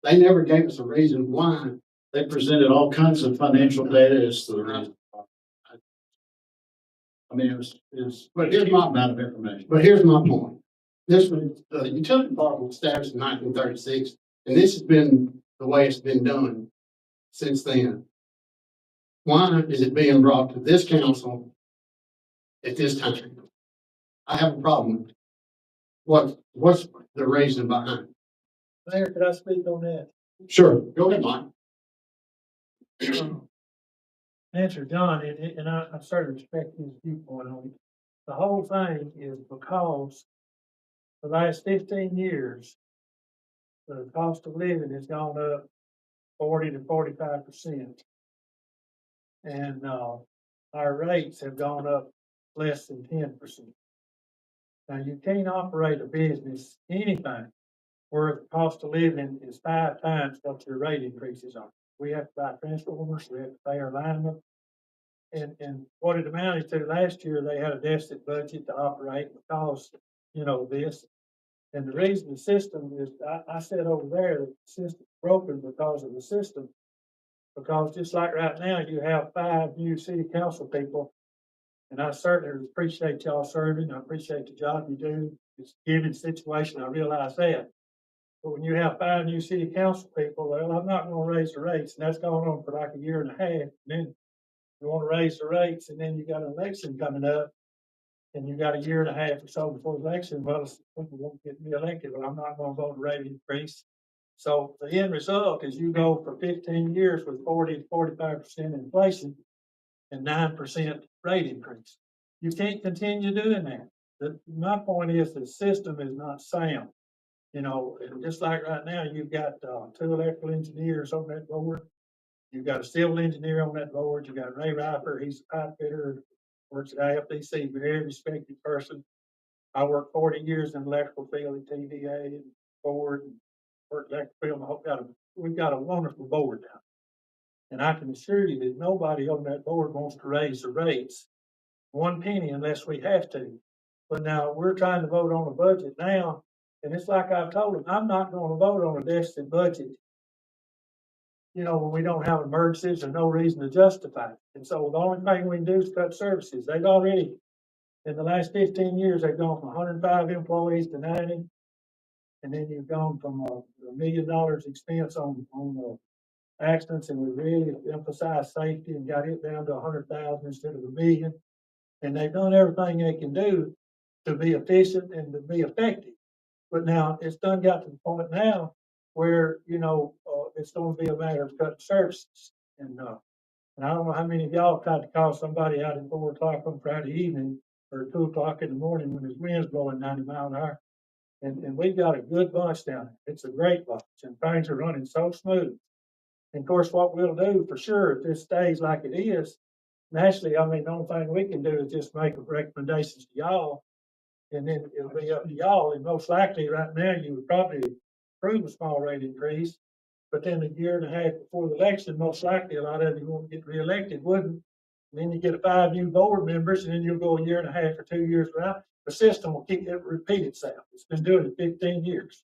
They never gave us a reason why. They presented all kinds of financial data as to the reason. I mean, it was But here's my amount of information. But here's my point. This was, the utility department was established in 1936, and this has been the way it's been done since then. Why is it being brought to this council at this time? I have a problem with it. What's the reason behind it? Mayor, could I speak on that? Sure, go ahead, Mike. Answer John, and I certainly respect his viewpoint on it. The whole thing is because the last 15 years, the cost of living has gone up 40 to 45%. And, our rates have gone up less than 10%. Now, you can't operate a business, anything, where the cost of living is 5 times what your rate increases are. We have to buy transformers, we have to pay our linemen. And what it amounted to last year, they had a deficit budget to operate because, this. And the reason the system is, I said over there that the system's broken because of the system. Because just like right now, you have 5 new city council people. And I certainly appreciate y'all serving. I appreciate the job you do. It's a given situation. I realize that. But when you have 5 new city council people, well, I'm not going to raise the rates. And that's going on for like a year and a half. And then you want to raise the rates, and then you got an election coming up. And you got a year and a half or so before the election. Well, people won't get me elected, but I'm not going to vote a rate increase. So the end result is you go for 15 years with 40 to 45% inflation and 9% rate increase. You can't continue doing that. My point is the system is not sound. And just like right now, you've got 2 electrical engineers on that board. You've got a civil engineer on that board. You got Ray Riper. He's a pipe fitter, works at IFDC, very respected person. I worked 40 years in the electrical field at TVA, and board, worked electric field, we've got a wonderful board now. And I can assure you that nobody on that board wants to raise the rates one penny unless we have to. But now we're trying to vote on a budget now, and it's like I've told them, I'm not gonna vote on a deficit budget. You know, when we don't have emergencies or no reason to justify it. And so the only thing we can do is cut services. They've already, in the last 15 years, they've gone from 105 employees to 90. And then you've gone from $1 million expense on accidents, and we really emphasized safety and got it down to 100,000 instead of $1 million. And they've done everything they can do to be efficient and to be effective. But now it's done got to the point now where, you know, it's going to be a matter of cutting services. And I don't know how many of y'all tried to call somebody out at 4 o'clock on Friday evening or 2 o'clock in the morning when there's winds blowing 90 miles an hour. And we've got a good bunch down there. It's a great bunch, and things are running so smooth. And of course, what we'll do for sure, if this stays like it is, naturally, I mean, the only thing we can do is just make recommendations to y'all, and then it'll be up to y'all. And most likely, right now, you would probably approve a small rate increase, but then a year and a half before the election, most likely a lot of you won't get reelected, wouldn't. And then you get 5 new board members, and then you'll go a year and a half or 2 years without. The system will repeat itself. It's been doing it 15 years.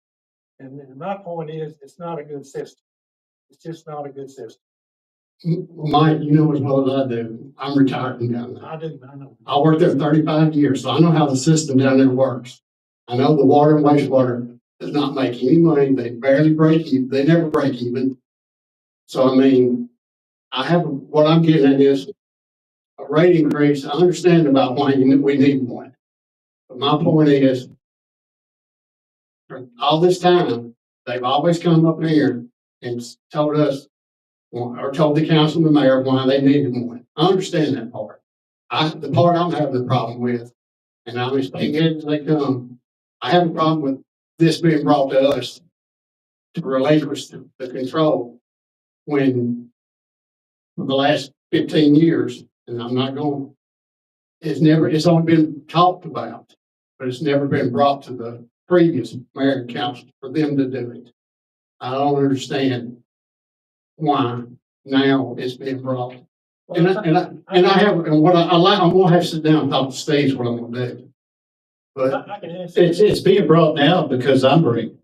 And my point is, it's not a good system. It's just not a good system. Mike, you know as well as I do, I'm retired from down there. I do, I know. I worked there 35 years, so I know how the system down there works. I know the water and wastewater does not make any money. They barely break even. They never break even. So, I mean, what I'm getting at is a rate increase. I understand about why we need one. But my point is, for all this time, they've always come up here and told us, or told the council and the mayor why they needed one. I understand that part. The part I'm having a problem with, and I'm as big as they come, I have a problem with this being brought to us to relinquish the control when for the last 15 years, and I'm not going, it's only been talked about, but it's never been brought to the previous mayor and council for them to do it. I don't understand why now it's being brought. And I'm gonna have to sit down and talk to Steve what I'm gonna do. But it's being brought now because I'm bringing.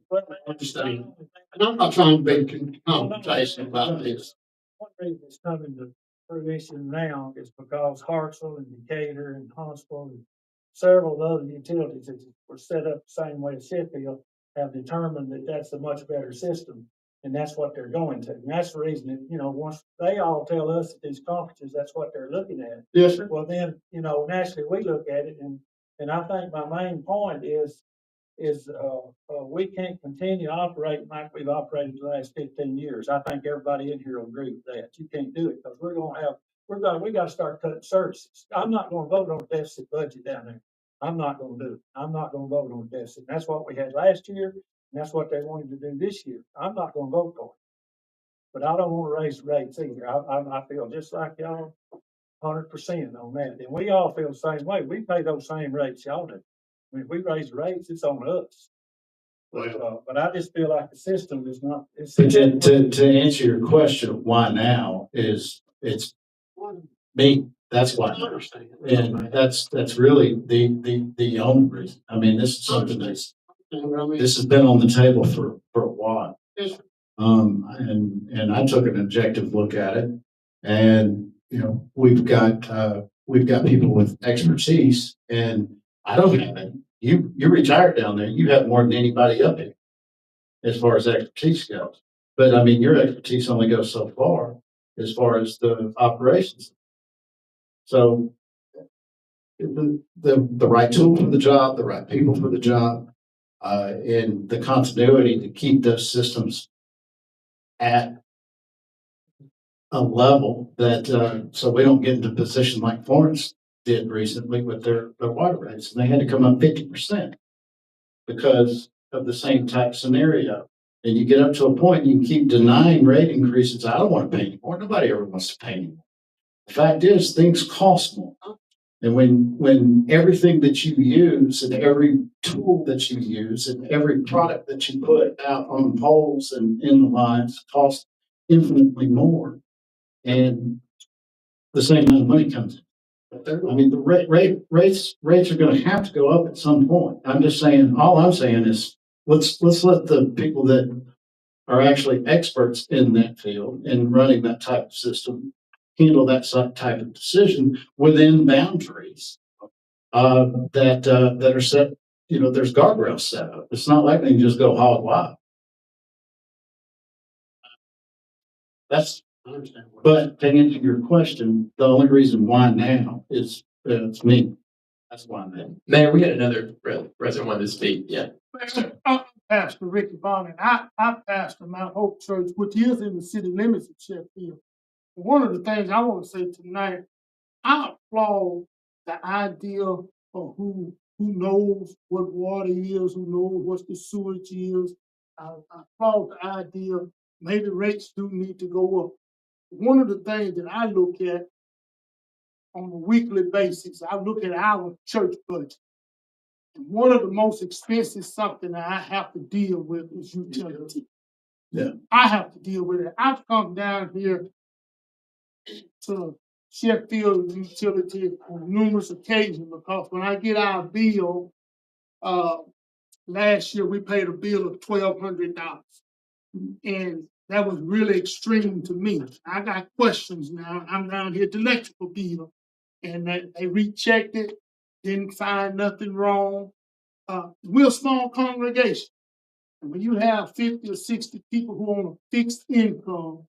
Understand. And I'm not trying to be confrontational about this. One reason it's coming to fruition now is because Hartsville and Decatur and Huntsville and several other utilities that were set up the same way as Sheffield have determined that that's a much better system. And that's what they're going to. And that's the reason that, you know, once they all tell us at these conferences, that's what they're looking at. Yes, sir. Well, then, you know, naturally we look at it, and I think my main point is we can't continue operating like we've operated the last 15 years. I think everybody in here will agree with that. You can't do it because we got to start cutting services. I'm not going to vote on a deficit budget down there. I'm not going to do it. I'm not going to vote on a deficit. That's what we had last year, and that's what they wanted to do this year. I'm not going to vote for it. But I don't want to raise the rates either. I feel just like y'all, 100% on that. And we all feel the same way. We pay those same rates y'all do. I mean, if we raise the rates, it's on us. But I just feel like the system is not. To answer your question, why now it's me. That's why. And that's really the only reason. I mean, this is something this has been on the table for a while. And I took an objective look at it, and you know, we've got people with expertise, and I don't have it. You're retired down there. You have more than anybody up here as far as expertise goes. But I mean, your expertise only goes so far as the operations. So the right tool for the job, the right people for the job, and the continuity to keep those systems at a level that so we don't get into a position like Florence did recently with their water rates, and they had to come up 50% because of the same type scenario. And you get up to a point and you keep denying rate increases. I don't want to pay anymore. Nobody ever wants to pay anymore. The fact is, things cost more. And when everything that you use and every tool that you use and every product that you put out on the poles and in the lines costs infinitely more, and the same amount of money comes in. I mean, the rates are gonna have to go up at some point. I'm just saying, all I'm saying is, let's let the people that are actually experts in that field and running that type of system handle that type of decision within boundaries that are set. You know, there's guardrails set up. It's not like they can just go hog wild. That's, but to answer your question, the only reason why now is it's me. That's why now. Mayor, we had another resident wanted to speak. Yeah. I'm Pastor Ricky Bonnet. I pastor Mount Hope Church, which is in the city limits of Sheffield. One of the things I want to say tonight, I applaud the idea of who knows what water is, who knows what the sewage is. I applaud the idea maybe rates do need to go up. One of the things that I look at on a weekly basis, I look at our church budget. One of the most expensive something that I have to deal with is utility. Yeah. I have to deal with it. I've come down here to Sheffield utility on numerous occasions because when I get our bill, last year we paid a bill of $1,200. And that was really extreme to me. I got questions now. I'm down here at the electrical bill and they rechecked it, didn't find nothing wrong. We're a small congregation. And when you have 50 or 60 people who are on a fixed income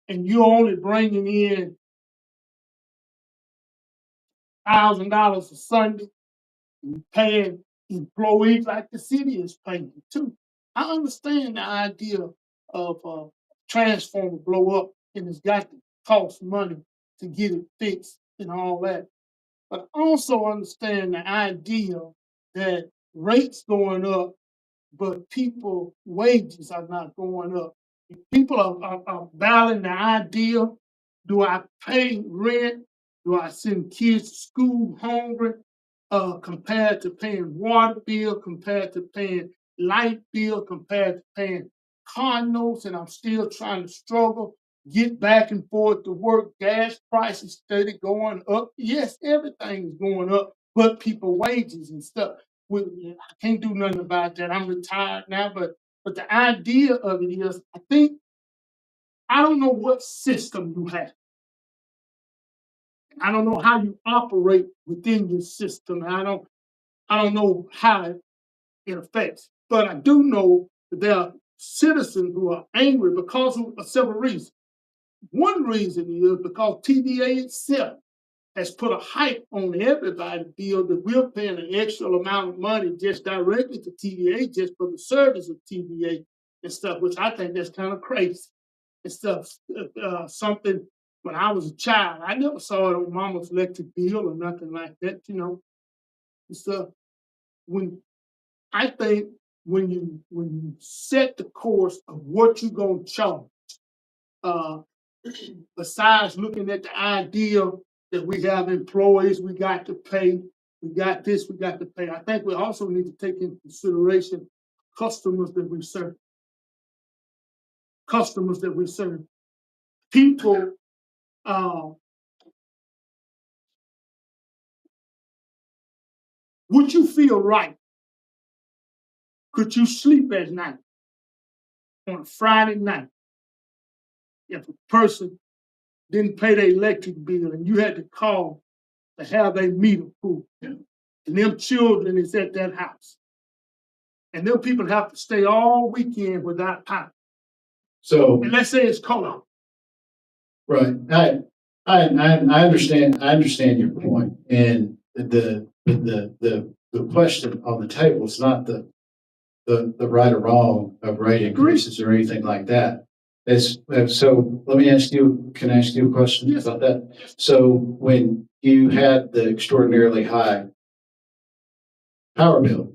and you're only bringing in $1,000 a Sunday and paying employees like the city is paying too. I understand the idea of transformer blow up and it's got to cost money to get it fixed and all that. But I also understand the idea that rates going up, but people wages are not going up. People are battling the idea, do I pay rent? Do I send kids to school hungry? Compared to paying water bill, compared to paying light bill, compared to paying car notes, and I'm still trying to struggle, get back and forth to work, gas prices steady going up. Yes, everything is going up, but people wages and stuff. I can't do nothing about that. I'm retired now, but the idea of it is, I don't know what system you have. I don't know how you operate within your system. I don't know how it affects. But I do know that there are citizens who are angry because of several reasons. One reason is because TVA itself has put a hype on everybody bill that we're paying an extra amount of money just directly to TVA just for the service of TVA and stuff, which I think that's kind of crazy and stuff. Something when I was a child, I never saw it on Mama's electric bill or nothing like that, you know. And stuff. I think when you set the course of what you're gonna charge, besides looking at the idea that we have employees, we got to pay, we got this, we got to pay. I think we also need to take into consideration customers that we serve. Customers that we serve. People, would you feel right? Could you sleep at night on a Friday night if a person didn't pay their electric bill and you had to call to have a meter pool? And them children is at that house. And them people have to stay all weekend without power. So, and let's say it's cold. Right. I understand your point. And the question on the table is not the right or wrong of rate increases or anything like that. So let me ask you, can I ask you a question about that? So when you had the extraordinarily high power bill,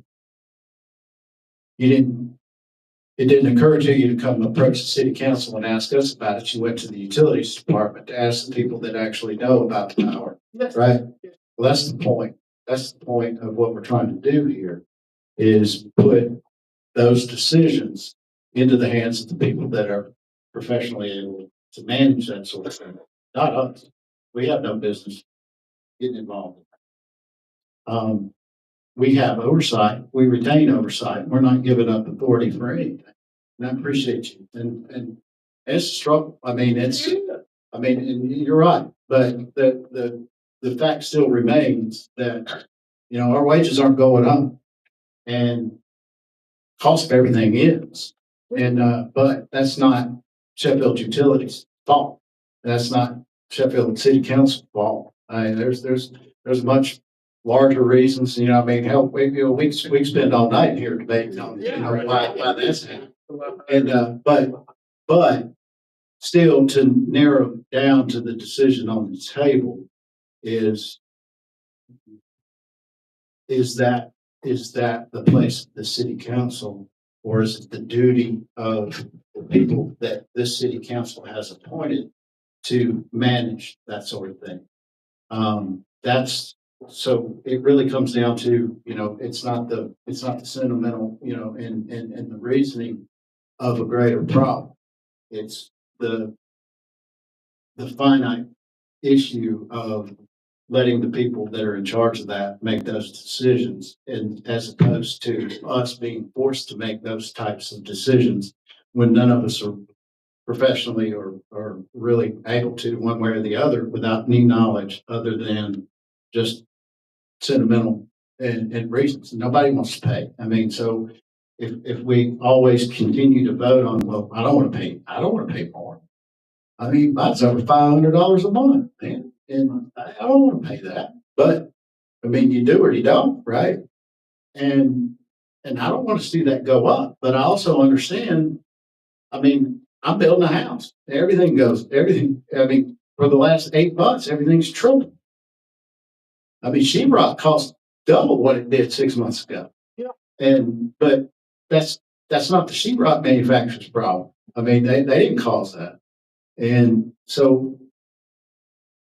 it didn't occur to you to come approach the city council and ask us about it. You went to the utilities department to ask the people that actually know about the power, right? Well, that's the point. That's the point of what we're trying to do here, is put those decisions into the hands of the people that are professionally able to manage that sort of thing, not us. We have no business getting involved. We have oversight, we retain oversight, we're not giving up authority for anything. And I appreciate you, and it's a struggle, I mean, and you're right, but the fact still remains that, our wages aren't going up, and cost of everything is. And, but that's not Sheffield Utilities' fault. That's not Sheffield City Council's fault. There's much larger reasons, hell, we spend all night here debating on, why that's happening. And, but still to narrow down to the decision on the table is that, the place of the city council, or is it the duty of the people that this city council has appointed to manage that sort of thing? So it really comes down to, it's not the sentimental, and the reasoning of a greater problem. It's the finite issue of letting the people that are in charge of that make those decisions, and as opposed to us being forced to make those types of decisions when none of us are professionally or really able to, one way or the other, without any knowledge other than just sentimental and reasons. Nobody wants to pay. So if we always continue to vote on, well, I don't want to pay more. Mine's over $500 a month, man, and I don't want to pay that. But you do or you don't, right? And I don't want to see that go up. But I also understand. I'm building a house. Everything. For the last 8 months, everything's tripled. Sheetrock cost double what it did 6 months ago. Yeah. But that's not the sheetrock manufacturer's problem. They didn't cause that. And so,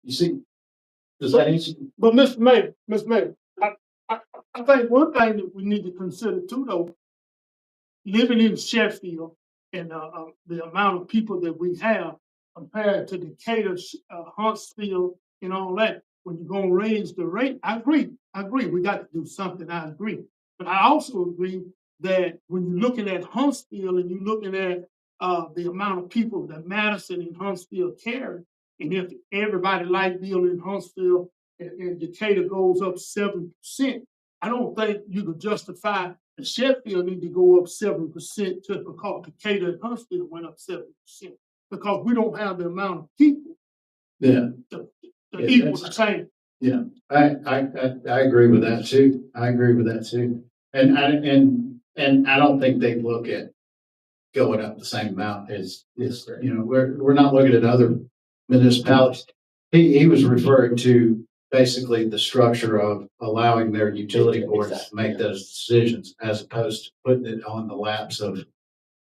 you see, does that answer? But Mr. Mayor, I think one thing that we need to consider too, though, living in Sheffield and the amount of people that we have compared to Decatur, Huntsville, and all that, when you're gonna raise the rate, I agree, we got to do something, I agree. But I also agree that when you're looking at Huntsville and you're looking at the amount of people that Madison and Huntsville carry, and if everybody light bill in Huntsville and Decatur goes up 7%, I don't think you could justify the Sheffield need to go up 7% just because Decatur and Huntsville went up 7%, because we don't have the amount of people. Yeah. To equal the same. Yeah, I agree with that too. And I don't think they look at going up the same amount as we're not looking at other municipalities. He was referring to basically the structure of allowing their utility boards to make those decisions, as opposed to putting it on the laps of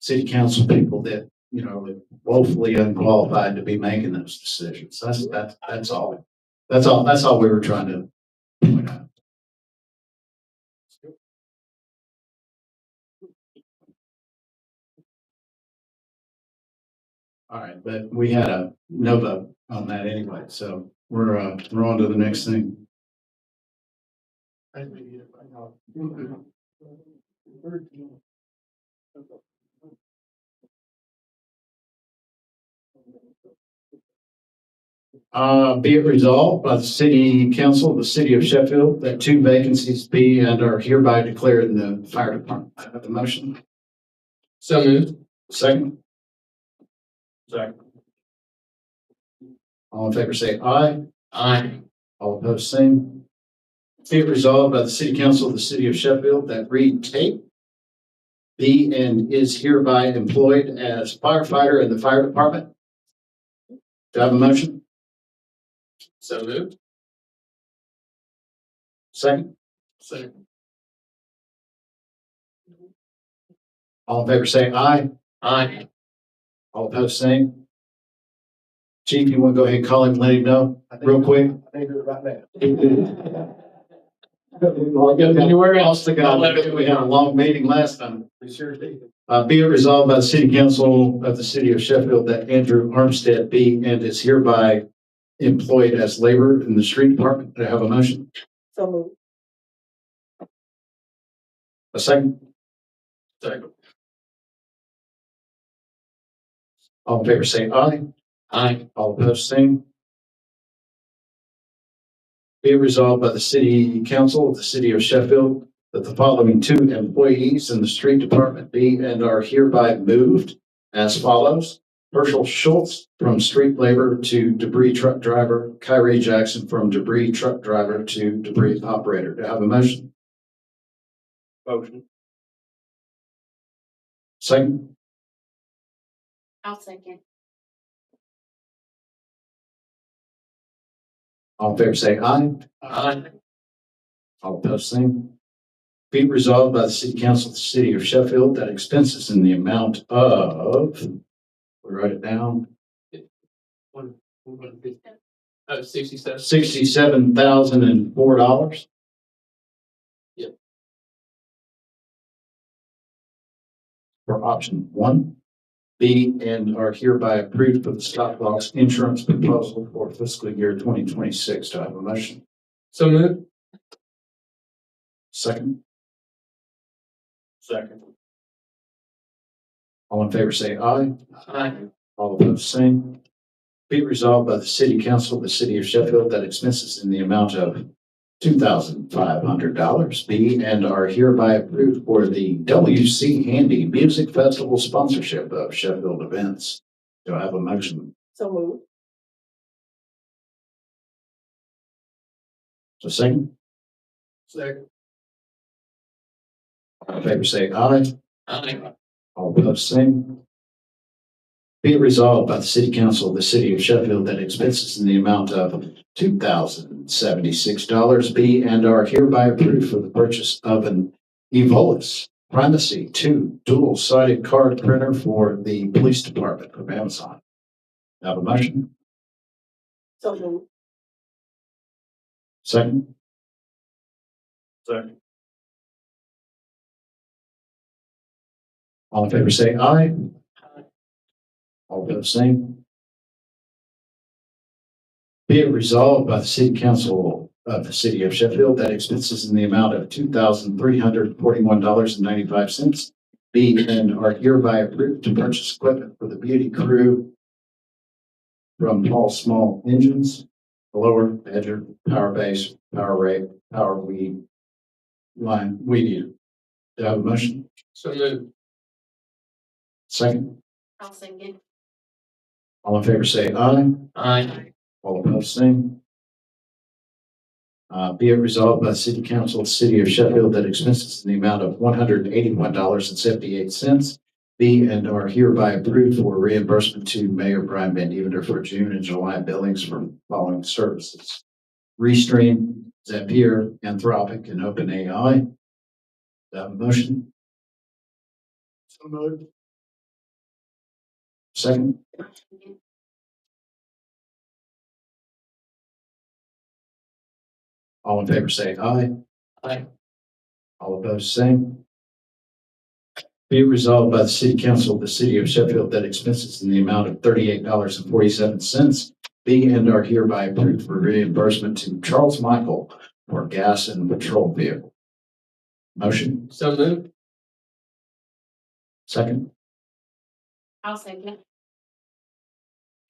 city council people that are woefully unqualified to be making those decisions. That's all. That's all we were trying to point out. All right, but we had a no vote on that anyway, so we're on to the next thing. Be it resolved by the City Council of the City of Sheffield that 2 vacancies be and are hereby declared in the fire department. I have the motion. So moved. Second. All in favor say aye. Aye. All opposed, same. Be it resolved by the City Council of the City of Sheffield that Reed Tate be and is hereby employed as firefighter in the fire department. Do I have a motion? So moved. Second. All in favor say aye. Aye. All opposed, same. Chief, you want to go ahead and call him, let him know real quick? I think right now. Anywhere else? To God, we had a long meeting last time. We sure did. Be it resolved by the City Council of the City of Sheffield that Andrew Armstead be and is hereby employed as labor in the street department. Do I have a motion? So moved. A second? Second. All in favor, say aye. Aye. All opposed, same. Be it resolved by the City Council of the City of Sheffield that the following two employees in the street department be and are hereby moved as follows. Herschel Schultz from street labor to debris truck driver, Kyrie Jackson from debris truck driver to debris operator. Do I have a motion? Motion. Second? I'll second. All in favor, say aye. Aye. All opposed, same. Be it resolved by the City Council of the City of Sheffield that expenses in the amount of, we write it down, Oh, 67. $67,004. Yep. For option one. B, and are hereby approved for the stop loss insurance proposal for fiscal year 2026. Do I have a motion? So moved. Second? Second. All in favor, say aye. Aye. All opposed, same. Be it resolved by the City Council of the City of Sheffield that expenses in the amount of $2,500 be and are hereby approved for the WC Handy Music Festival sponsorship of Sheffield events. Do I have a motion? So moved. So second? Second. All in favor, say aye. Aye. All opposed, same. Be it resolved by the City Council of the City of Sheffield that expenses in the amount of $2,076 be and are hereby approved for the purchase of an Evolus Primacy 2 dual-sided card printer for the police department from Amazon. Have a motion? So moved. Second? Second. All in favor, say aye. All opposed, same. Be it resolved by the City Council of the City of Sheffield that expenses in the amount of $2,341.95 be and are hereby approved to purchase equipment for the beauty crew from Paul Small Engines, blower, edger, power base, power rake, power weed line, weed eater. Do I have a motion? So moved. Second? I'll second. All in favor, say aye. Aye. All opposed, same. Be it resolved by the City Council of the City of Sheffield that expenses in the amount of $181.78 be and are hereby approved for reimbursement to Mayor Brian Van Evender for June and July billings for following services: Restream, Zapier, Anthropic, and OpenAI. Do I have a motion? So moved. Second? All in favor, say aye. Aye. All opposed, same. Be it resolved by the City Council of the City of Sheffield that expenses in the amount of $38.47 be and are hereby approved for reimbursement to Charles Michael for gas and patrol vehicle. Motion? So moved. Second? I'll second.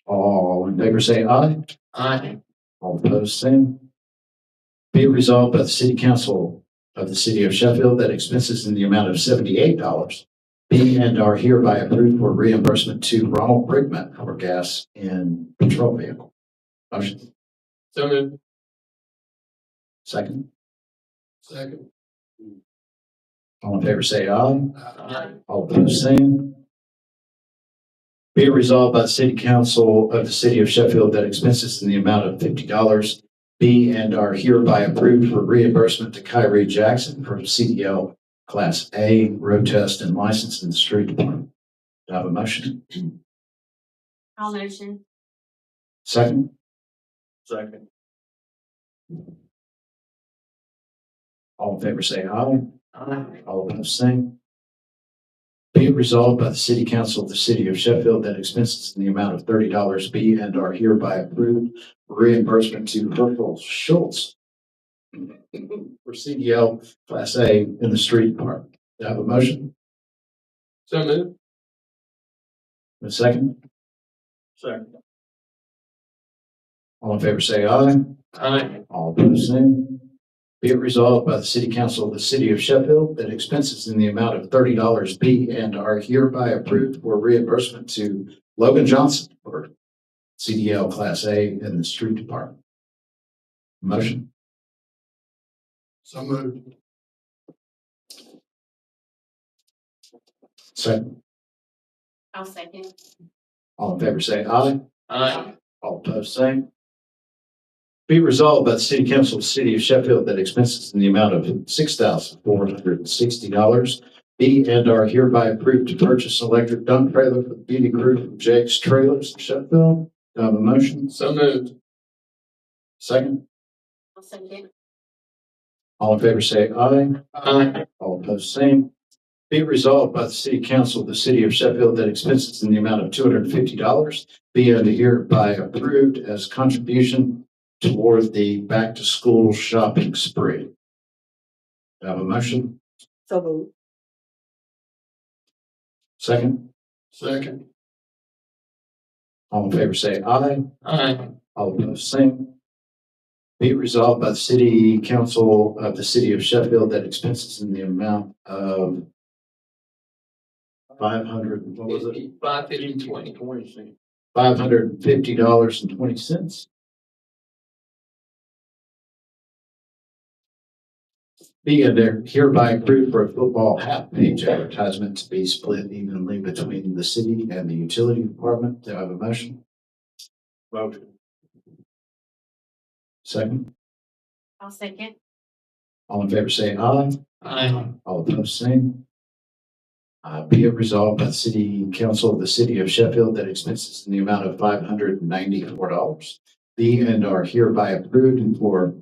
All in favor, say aye. Aye. All opposed, same. Be it resolved by the City Council of the City of Sheffield that expenses in the amount of $78 be and are hereby approved for reimbursement to Ronald Brickman for gas and patrol vehicle. Motion? So moved. Second? Second. All in favor, say aye. Aye. All opposed, same. Be it resolved by the City Council of the City of Sheffield that expenses in the amount of $50 be and are hereby approved for reimbursement to Kyrie Jackson from CDL Class A road test and license in the street department. Do I have a motion? I'll motion. Second, Second. all in favor say aye. Aye. All opposed, same. Be it resolved by the City Council of the City of Sheffield that expenses in the amount of $30 be and are hereby approved for reimbursement to Herschel Schultz for CDL Class A in the street department. Do I have a motion? So moved. A second? Second. All in favor say aye. Aye. All opposed, same. Be it resolved by the City Council of the City of Sheffield that expenses in the amount of $30 be and are hereby approved for reimbursement to Logan Johnson for CDL Class A in the street department. Motion? So moved. Second. I'll second. All in favor say aye. Aye. All opposed, same. Be resolved by the City Council of the City of Sheffield that expenses in the amount of $6,460 be and are hereby approved to purchase an electric dump trailer for the beauty crew from Jake's Trailers in Sheffield. Do I have a motion? So moved. Second. I'll second. All in favor say aye. Aye. All opposed, same. Be it resolved by the City Council of the City of Sheffield that expenses in the amount of $250 be and hereby approved as contribution toward the back-to-school shopping spree. Do I have a motion? So moved. Second. Second. All in favor say aye. Aye. All opposed, same. Be it resolved by the City Council of the City of Sheffield that expenses in the amount of 500, what was it? 550, 20. $550.20. Be and are hereby approved for a football half-page advertisement to be split evenly between the city and the utility department. Do I have a motion? Motion. Second. I'll second. All in favor say aye. Aye. All opposed, same. Be it resolved by the City Council of the City of Sheffield that expenses in the amount of $594 be and are hereby approved for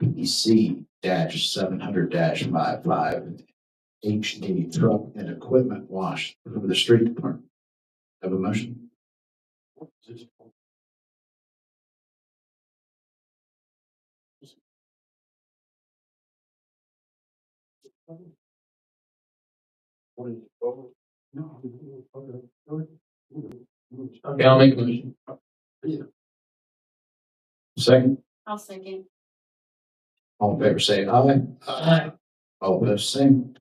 PC-700-55 HD truck and equipment wash for the street department. Have a motion? Okay, I'll make a motion. Second. I'll second. All in favor say aye. Aye. All opposed, same.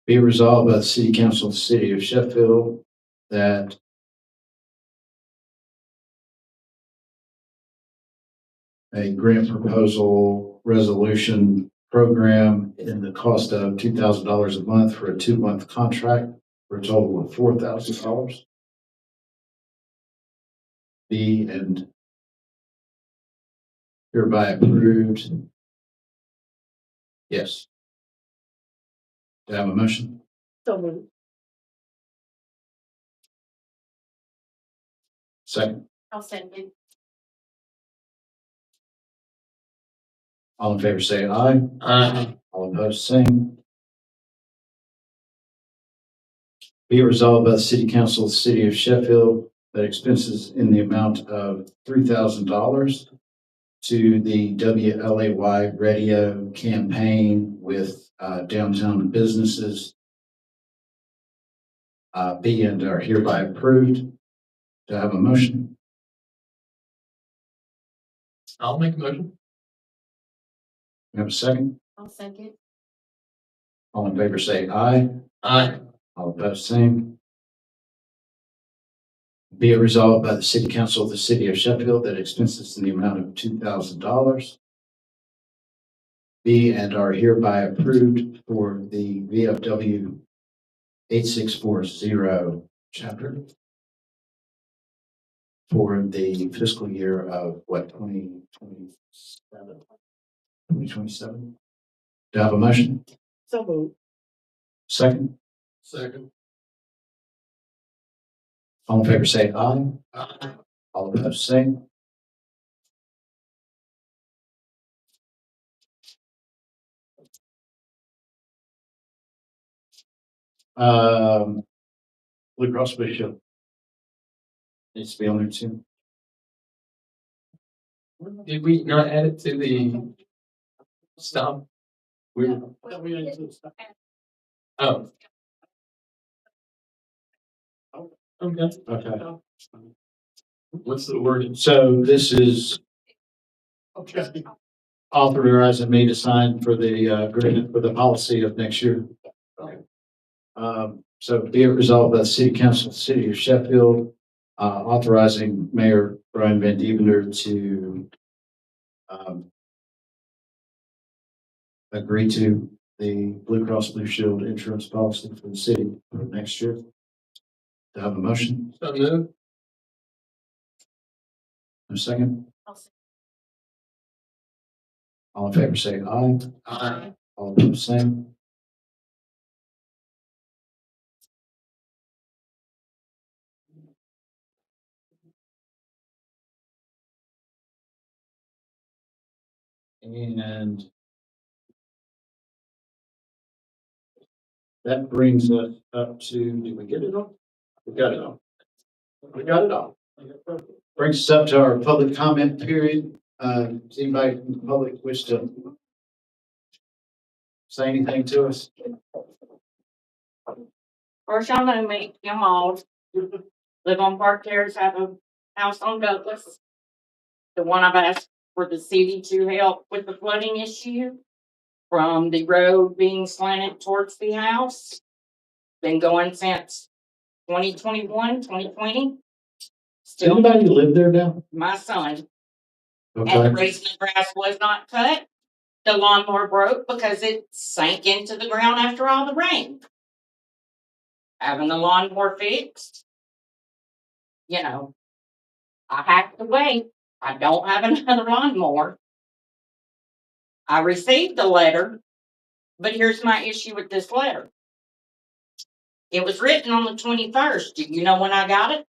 Be resolved by the City Council of the City of Sheffield that a grant proposal resolution program in the cost of $2,000 a month for a 2-month contract for a total of $4,000. Be and hereby approved. Yes. Do I have a motion? So moved. Second. I'll second. All in favor say aye. Aye. All opposed, same. Be it resolved by the City Council of the City of Sheffield that expenses in the amount of $3,000 to the WLAY radio campaign with downtown businesses be and are hereby approved. Do I have a motion? I'll make a motion. We have a second? I'll second. All in favor say aye. Aye. All opposed, same. Be it resolved by the City Council of the City of Sheffield that expenses in the amount of $2,000 be and are hereby approved for the VFW 8640 chapter for the fiscal year of what, 2027? 2027? Do I have a motion? So moved. Second? Second. All in favor, say aye. Aye. All opposed, say. Blue Cross Blue Shield. Needs to be on there too. Did we not add it to the stop? We were, oh. Okay. Okay. What's the wording? So this is Okay. authorizing me to sign for the agreement for the policy of next year. So be it resolved by the City Council of the City of Sheffield, authorizing Mayor Brian Van Devender to agree to the Blue Cross Blue Shield insurance policy for the city for next year. Do I have a motion? So moved. A second? All in favor, say aye. Aye. All opposed, same. And that brings us up to, did we get it all? We got it all. We got it all. Brings us up to our public comment period. Does anybody from the public wish to say anything to us? First, y'all know me, Kim Maud. Live on Park Terrace, have a house on Douglas. The one I've asked for the city to help with the flooding issue from the road being slanted towards the house. Been going since 2021, 2020. Does Still, anybody live there now? my son. And the Okay. reason the grass was not cut, the lawnmower broke because it sank into the ground after all the rain. Having the lawnmower fixed, you know, I have to wait. I don't have another lawnmower. I received the letter, but here's my issue with this letter. It was written on the 21st. Do you know when I got it?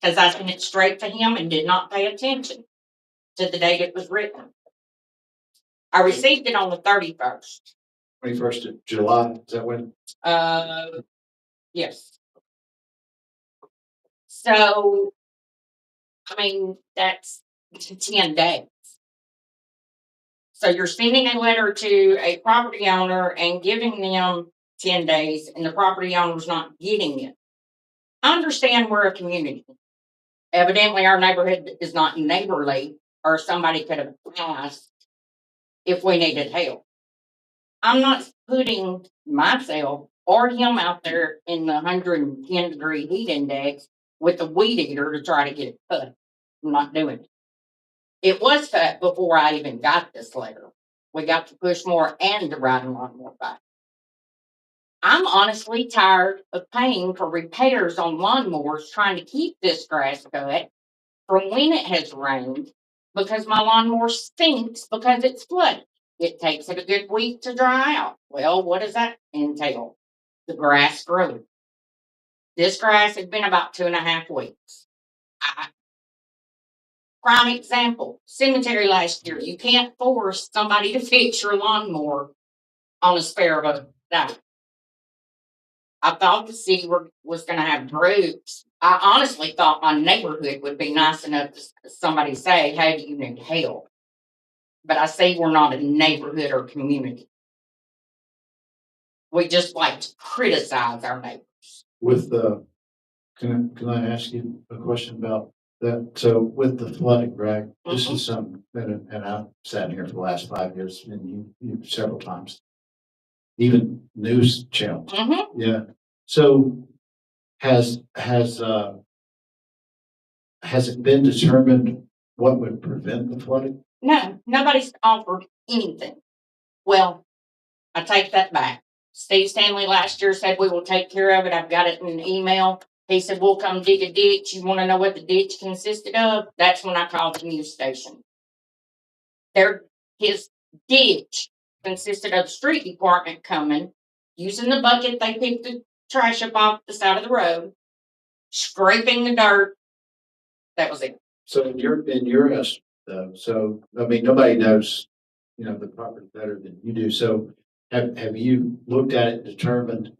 Because I sent it straight to him and did not pay attention to the date it was written. I received it on the 31st. 21st of July, is that when? Yes. So, I mean, that's 10 days. So you're sending a letter to a property owner and giving them 10 days, and the property owner's not getting it. I understand we're a community. Evidently, our neighborhood is not neighborly, or somebody could have asked if we needed help. I'm not putting myself or him out there in the 110-degree heat index with a weed eater to try to get it cut. I'm not doing it. It was cut before I even got this letter. We got to push more and to ride a lot more back. I'm honestly tired of paying for repairs on lawnmowers trying to keep this grass cut from when it has rained because my lawnmower stinks because it's flooded. It takes it a good week to dry out. Well, what does that entail? The grass grew. This grass has been about 2.5 weeks. Prime example, cemetery last year. You can't force somebody to fix your lawnmower on a spare of a dime. I thought the city was going to have groups. I honestly thought my neighborhood would be nice enough to somebody say, hey, do you need help? But I say we're not a neighborhood or community. We just like to criticize our neighbors. With the, can I ask you a question about that? So with the flooding, right? This is something that, and I've sat here for the last 5 years and you several times, even news channels. Mm-hmm. Yeah. So has it been determined what would prevent the flooding? No, nobody's offered anything. Well, I take that back. Steve Stanley last year said we will take care of it. I've got it in an email. He said, we'll come dig a ditch. You want to know what the ditch consisted of? That's when I called the news station. His ditch consisted of the street department coming using the bucket they picked the trash up off the side of the road, scraping the dirt. That was it. So in your estimate, though, so, I mean, nobody knows, the property better than you do. So have you looked at it, determined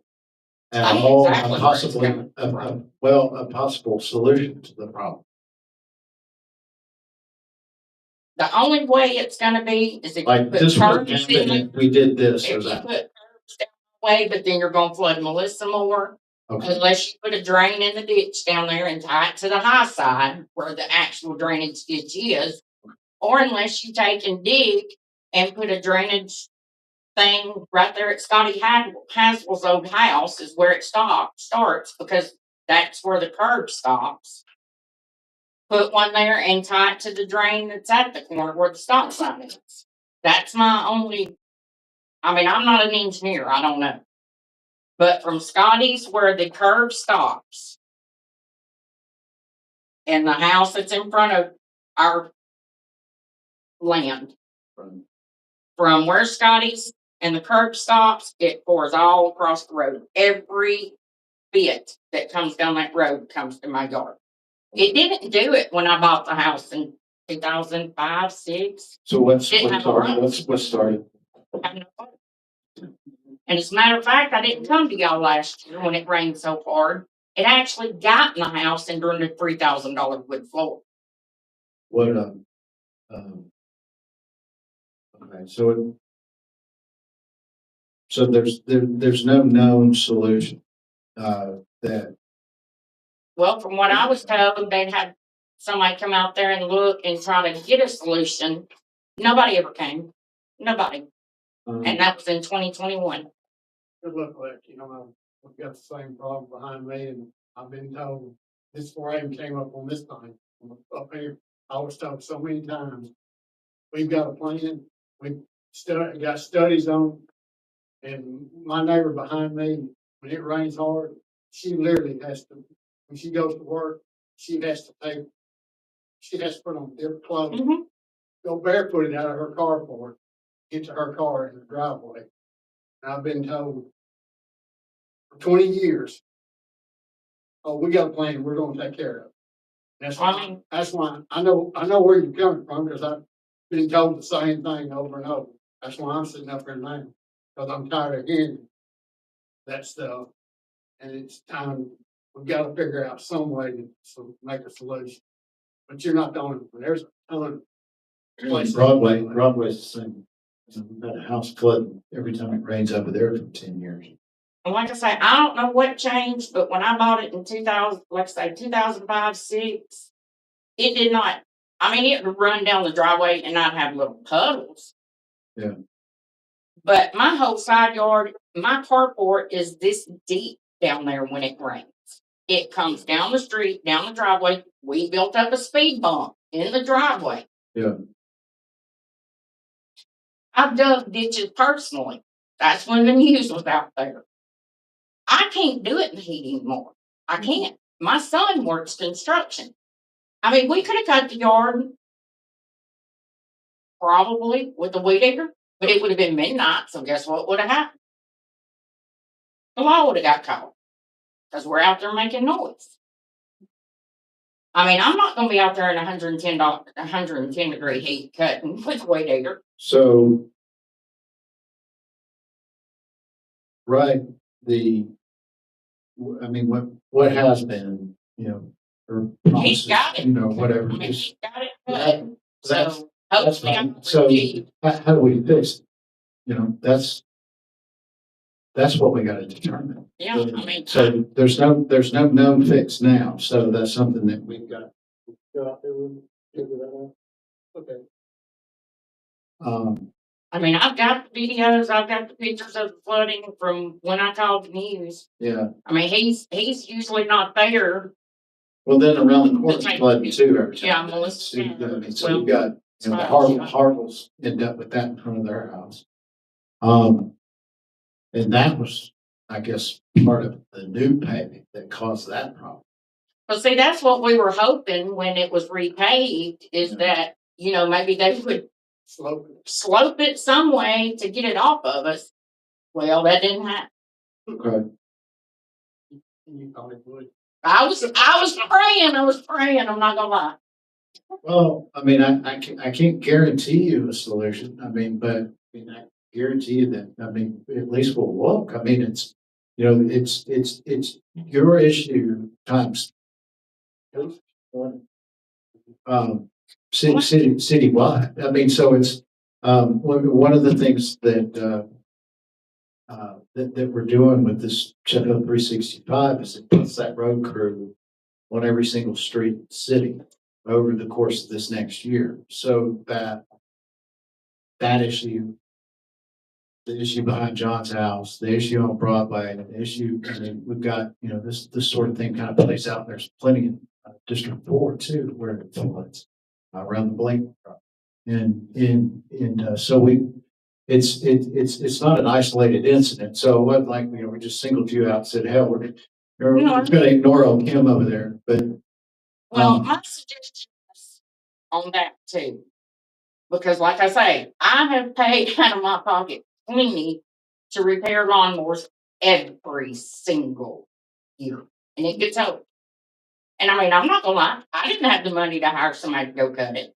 at I know all exactly a where it's possibly, coming from. a possible solution to the problem? The only way it's gonna be is if you Like put this would curbs happen in, if we did this or if you that. put curbs down the way, but then you're gonna flood Melissa more. Okay, Unless you put a drain in the ditch down there and tie it to the high side where the actual drainage ditch is. Or unless you take and dig and put a drainage thing right there at Scotty Haswell's old house is where it starts because that's where the curb stops. Put one there and tie it to the drain that's at the corner where the stop sign is. That's my only, I mean, I'm not an engineer, I don't know. But from Scotty's where the curb stops and the house that's in front of our land, from where Scotty's and the curb stops, it pours all across the road. Every bit that comes down that road comes to my yard. It didn't do it when I bought the house in 2005, 6. so what's Didn't have a started? road. What's started? And as a matter of fact, I didn't come to y'all last year when it rained so hard. It actually got in the house and during the $3,000 wood floor. What, okay, so there's no known solution, that, Well, from what I was told, they'd had somebody come out there and look and try to get a solution. Nobody ever came. Nobody. And that was in 2021. Good luck with it, we've got the same problem behind me, and I've been told, this before I even came up on this thing, up here, I was told so many times, we've got a plan, we got studies on, and my neighbor behind me, when it rains hard, she literally has to, when she goes to work, she has to put on different clothes, Mhm. go barefooted out of her car for it, get to her car in the driveway. And I've been told for 20 years, oh, we got a plan, we're gonna take care of it. That's why I know where you're coming from, because I've been told the same thing over and over. That's why I'm sitting up here now, because I'm tired of hearing that stuff. And it's time, we've got to figure out some way to make a solution. But you're not the only one. There's a ton of places. Broadway's the same. We've had a house flooding every time it rains over there for 10 years. And like I say, I don't know what changed, but when I bought it in 2000, like I say, 2005, 6, it did not, I mean, it would run down the driveway and I'd have little puddles. Yeah. But my whole side yard, my carport is this deep down there when it rains. It comes down the street, down the driveway. We built up a speed bump in the driveway. Yeah. I've dug ditches personally. That's when the news was out there. I can't do it in the heat anymore. I can't. My son works construction. I mean, we could have cut the yard probably with a weed eater, but it would have been midnight. So guess what would have happened? The law would have got caught because we're out there making noise. I mean, I'm not going to be out there in 110 degree heat cutting with a weed eater. So, right, what has been, or promises, He's got it. whatever. I mean, he's got it That- cut. that's- So That's hopefully I fine. can So achieve. how do we fix it? That's what we gotta determine. Yeah, I mean, So there's no known fix now, so that's something that we've got. Go out there and figure that out. Okay. I mean, I've got the videos, I've got the pictures of the flooding from when I called the news. Yeah, I mean, he's usually not there. well, then around the corner flooding too every time. Yeah, Melissa. So we've Well, got, the Harvels end up with that in front of their house. And that was, I guess, part of the new paving that caused that problem. Well, see, that's what we were hoping when it was repaved is that, maybe they would slope it some way to get it off of us. Well, that didn't happen. Okay. You thought it would. I was praying, I'm not gonna lie. Well, I mean, I can't guarantee you a solution. I mean, but I mean, I guarantee you that, I mean, at least we'll look. I mean, it's, you know, it's your issue times. Citywide. I mean, so it's, one of the things that we're doing with this Sheffield 365 is it puts that road crew on every single street in the city over the course of this next year. So that issue, the issue behind John's house, the issue on Broadway, the issue, I mean, we've got, you know, this sort of thing kind of plays out. There's plenty in District 4 too, where it floods around the Blake. So it's not an isolated incident. So it wasn't like, you know, we just singled you out and said, hell, we're going to ignore old Kim over there. But Well, my suggestion is on that too. Because like I say, I have paid out of my pocket plenty to repair lawnmowers every single year. And it gets old. And I mean, I'm not gonna lie, I didn't have the money to hire somebody to go cut it.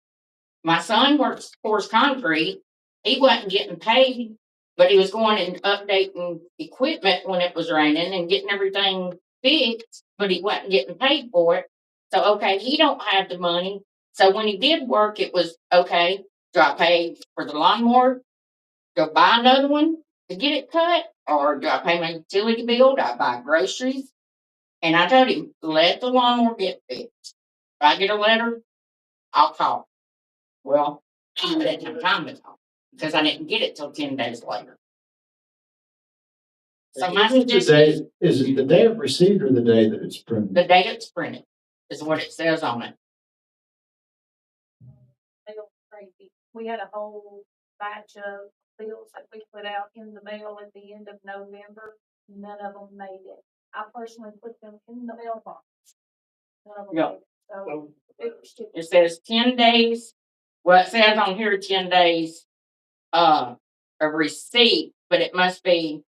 My son pours concrete. He wasn't getting paid, but he was going and updating equipment when it was raining and getting everything fixed, but he wasn't getting paid for it. So okay, he don't have the money. So when he did work, it was okay. Do I pay for the lawnmower? Do I buy another one to get it cut? Or do I pay my utility bill? Do I buy groceries? And I told him, let the lawnmower get fixed. If I get a letter, I'll call. Well, he didn't have time to call because I didn't get it till 10 days later. So my suggestion is it the day of receipt or the day that it's printed? the day it's printed is what it says on it. They go crazy. We had a whole batch of bills that we put out in the mail at the end of November. None of them made it. I personally put them in the mailbox. None of them Yeah. made it. So It says 10 days. Well, it says on here 10 days of receipt, but it must be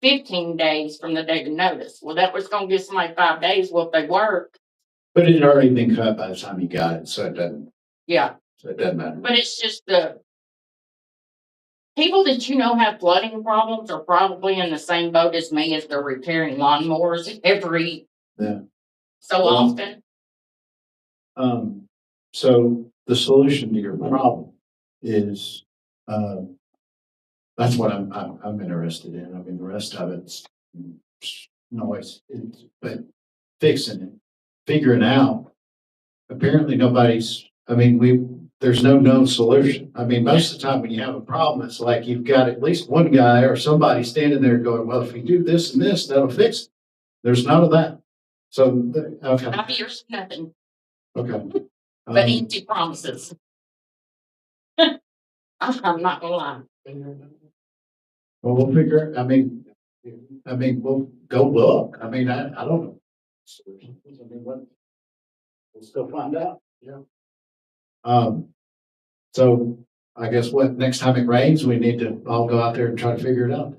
15 days from the date of notice. Well, that was going to give somebody 5 days. Well, if they work, But it had already been cut by the time you got it, so it doesn't matter. but it's just the people that you know have flooding problems are probably in the same boat as me as they're repairing lawnmowers every so often. So the solution to your problem is, that's what I'm interested in. I mean, the rest of it's noise, but fixing it, figuring out. Apparently there's no known solution. I mean, most of the time when you have a problem, it's like you've got at least one guy or somebody standing there going, well, if we do this and this, that'll fix it. There's none of that. So, okay. Not here's nothing Okay. but empty promises. I'm not gonna lie. Well, we'll figure, we'll go look. I mean, I don't know. We'll still find out. Yeah. So I guess next time it rains, we need to all go out there and try to figure it out.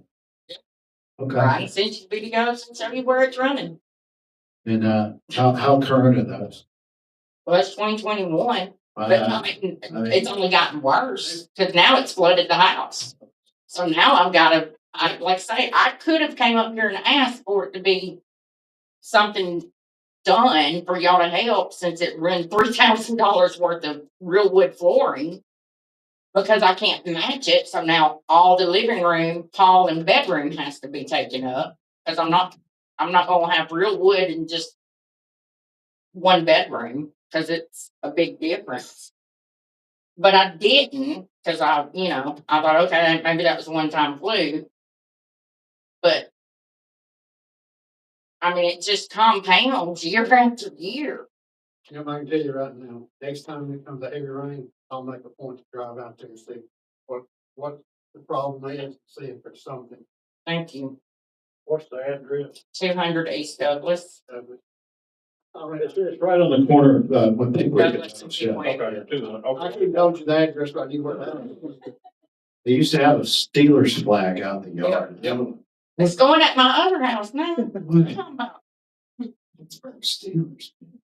Okay. Right, send you videos and show you where it's running. And, how current are those? Well, it's 2021, but it's only gotten worse because now it's flooded the house. So now I've got to, like I say, I could have came up here and asked for it to be something done for y'all to help since it ruined $3,000 worth of real wood flooring because I can't match it. So now all the living room, hall, and bedroom has to be taken up because I'm not going to have real wood in just one bedroom because it's a big difference. But I didn't because I thought, okay, maybe that was a one-time fluke. But I mean, it just compounds year after year. I can tell you right now, next time it comes a heavy rain, I'll make a point to drive out there and see what the problem is, see if there's something. Thank you. What's the address? 200 East Douglas. All right, It's right on the corner of, what they were. Douglas and Chipway. I can tell you the address right you were. They used to have a Steelers flag out in the yard. It's going at my other house now. What are you talking about? Steelers.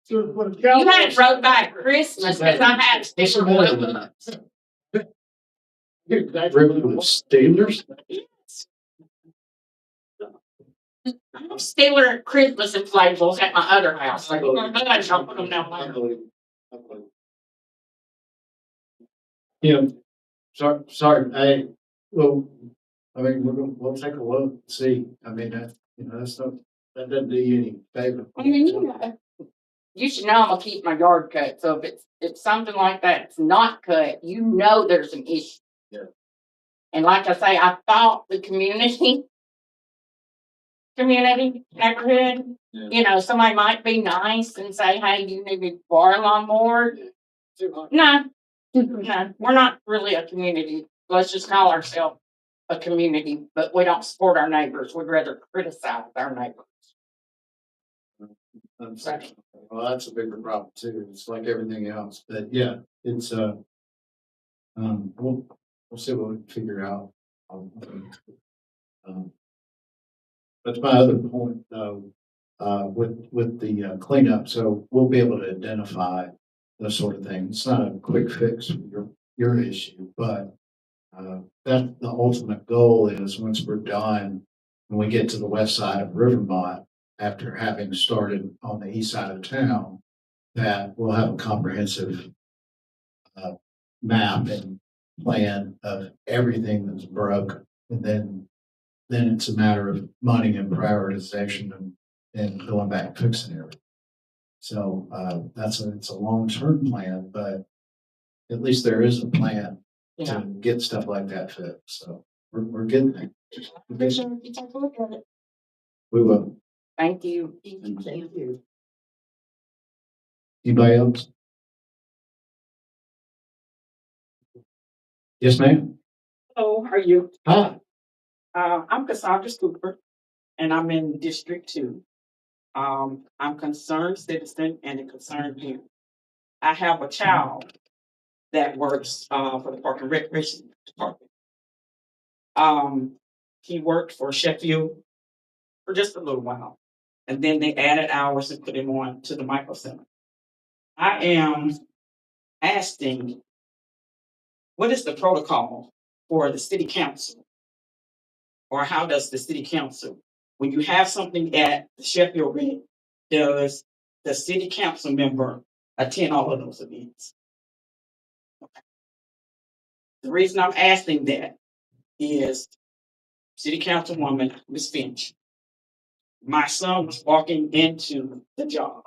You hadn't rode by at Christmas because I had Steelers. Steelers? Steeler at Christmas inflatables at my other house. Like, I'll put them down there. Yeah, sorry, we'll take a look, see, I mean, that's not, that doesn't do you any favor. I mean, you should know I'm gonna keep my yard cut, so if something like that's not cut, you know there's an issue. Yeah. And like I say, I thought the community neighborhood, Yeah. somebody might be nice and say, hey, you need to borrow a lawnmower. No, we're not really a community. Let's just call ourselves a community, but we don't support our neighbors. We'd rather criticize our neighbors. Well, that's a bigger problem too. It's like everything else, but yeah, it's, we'll see what we can figure out. That's my other point though, with the cleanup. So we'll be able to identify those sort of things. It's not a quick fix for your issue, but that the ultimate goal is once we're done, when we get to the west side of Rivermont, after having started on the east side of town, that we'll have a comprehensive map and plan of everything that's broke. And then it's a matter of money and prioritization and going back and fixing everything. So it's a long-term plan, but at least there is a plan to get stuff like that fixed. So we're getting there. Make sure you take a look at it. We will. Thank you. Thank you. Anybody else? Yes, ma'am. Hello, how are you? Hi. I'm Cassandra Cooper, and I'm in District 2. I'm a concerned citizen and a concerned parent. I have a child that works for the Park and Recreation Department. He worked for Sheffield for just a little while, and then they added hours and put him on to the micro center. I am asking, what is the protocol for the city council? Or how does the city council, when you have something at the Sheffield Rec, does the city council member attend all of those events? Okay. The reason I'm asking that is City Councilwoman Ms. Finch. My son was walking into the job.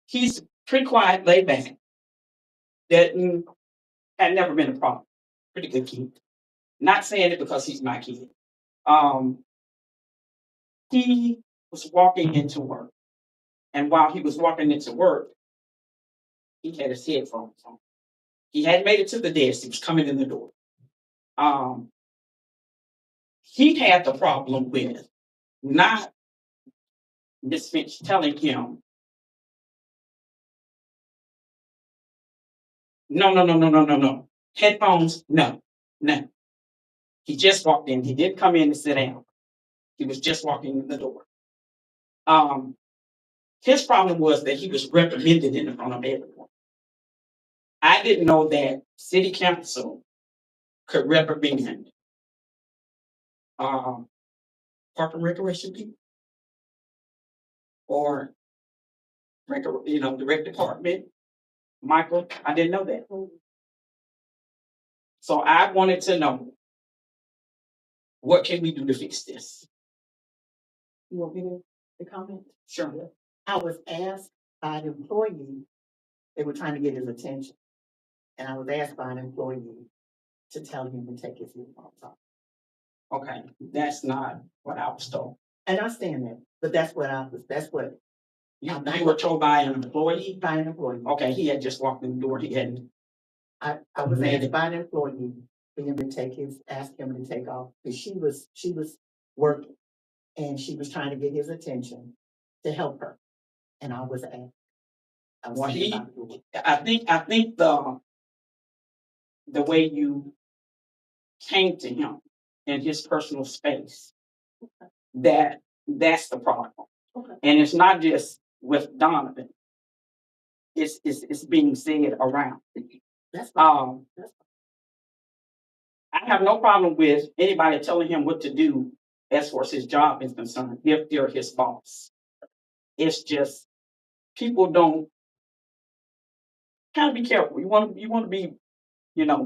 He's pretty quiet, laid back. That had never been a problem. Pretty good kid. Not saying it because he's my kid. He was walking into work. And while he was walking into work, he had his headphones on. He hadn't made it to the desk. He was coming in the door. He had the problem with not Miss Finch telling him, no. Headphones, no. He just walked in. He didn't come in and sit down. He was just walking in the door. His problem was that he was reprimanded in front of everyone. I didn't know that city council could reprimand Park and Recreation people or the rec department. Michael, I didn't know that. So I wanted to know, what can we do to fix this? You want me to comment? Sure. I was asked by an employee, they were trying to get his attention. And I was asked by an employee to tell him to take his earphones off. Okay, that's not what I was told. And I stand there, but that's what You were told by an employee? by an employee. Okay, he had just walked in the door. He hadn't. I was asked by an employee for him to ask him to take off, because she was working and she was trying to get his attention to help her. And I was asked. Well, I think the way you came to him in his personal space. That's the problem. And it's not just with Donovan. It's being said around. That's I have no problem with anybody telling him what to do as far as his job is concerned, if they're his boss. It's just people don't kind of be careful. You want to be,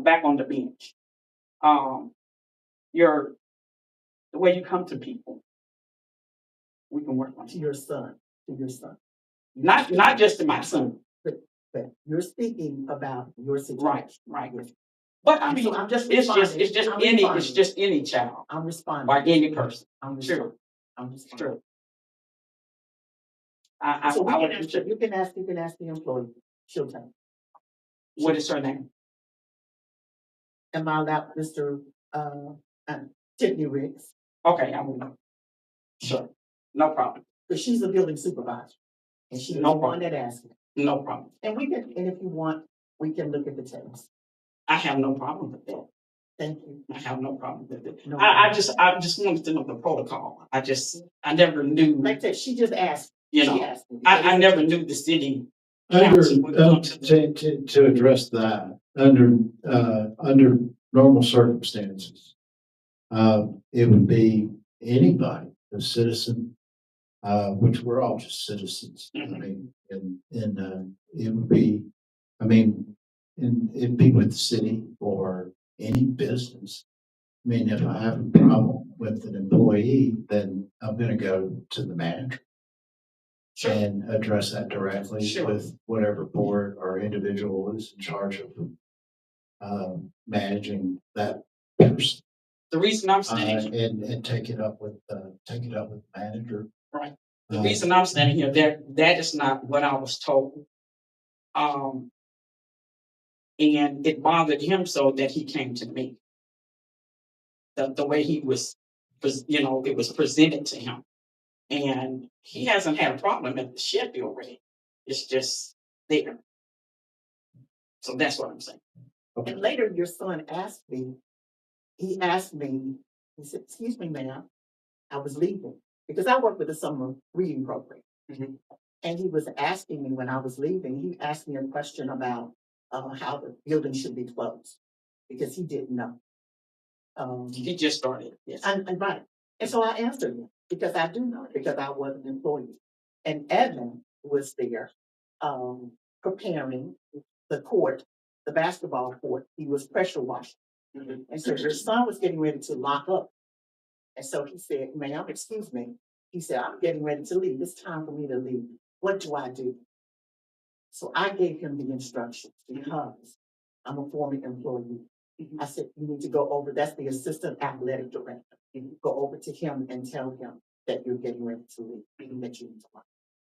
back on the bench. Your the way you come to people, we can work on to your son, to your son. not just to my son. But you're speaking about your situation. Right. But I mean, So I'm just it's responding. just any child I'm responding. or any person. I'm Sure. responding. I'm responding. Sure. I So would you appreciate. can ask the employee. She'll tell you. What is her name? Am I allowed, Mr. Tiffany Riggs? Okay, I will know. Sure. No problem. But she's a building supervisor. And she's No the one problem. that asked me. No problem. And if you want, we can look at the text. I have no problem with that. Thank you. I have no problem with it. No I just wanted to know the protocol. I never knew. Like I said, she just asked. You know, She asked me. I never knew the city. Under, council would come to the- to address that, under normal circumstances, it would be anybody, a citizen, which we're all just citizens. I mean, and it would be, I mean, it'd be with the city or any business. I mean, if I have a problem with an employee, then I'm gonna go to the manager and address that directly with whatever board or individual is in charge of managing that person. The reason I'm standing And take it up with the manager. right. The reason I'm standing here, that is not what I was told. And it bothered him so that he came to me. The way he was, it was presented to him. And he hasn't had a problem at the Sheffield rate. It's just there. So that's what I'm saying. And later, your son asked me, he said, excuse me, ma'am, I was leaving. Because I work with the summer reading program. Mhm. And he was asking me when I was leaving, he asked me a question about how the building should be closed. Because he didn't know. He just started. Yes. And right. And so I answered him because I do know, because I was an employee. And Evan was there preparing the court, the basketball court. He was pressure washing. Mhm. And so your son was getting ready to lock up. And so he said, ma'am, excuse me. He said, I'm getting ready to leave. It's time for me to leave. What do I do? So I gave him the instructions because I'm a former employee. I said, you need to go over, that's the assistant athletic director. You go over to him and tell him that you're getting ready to leave and that you need to leave.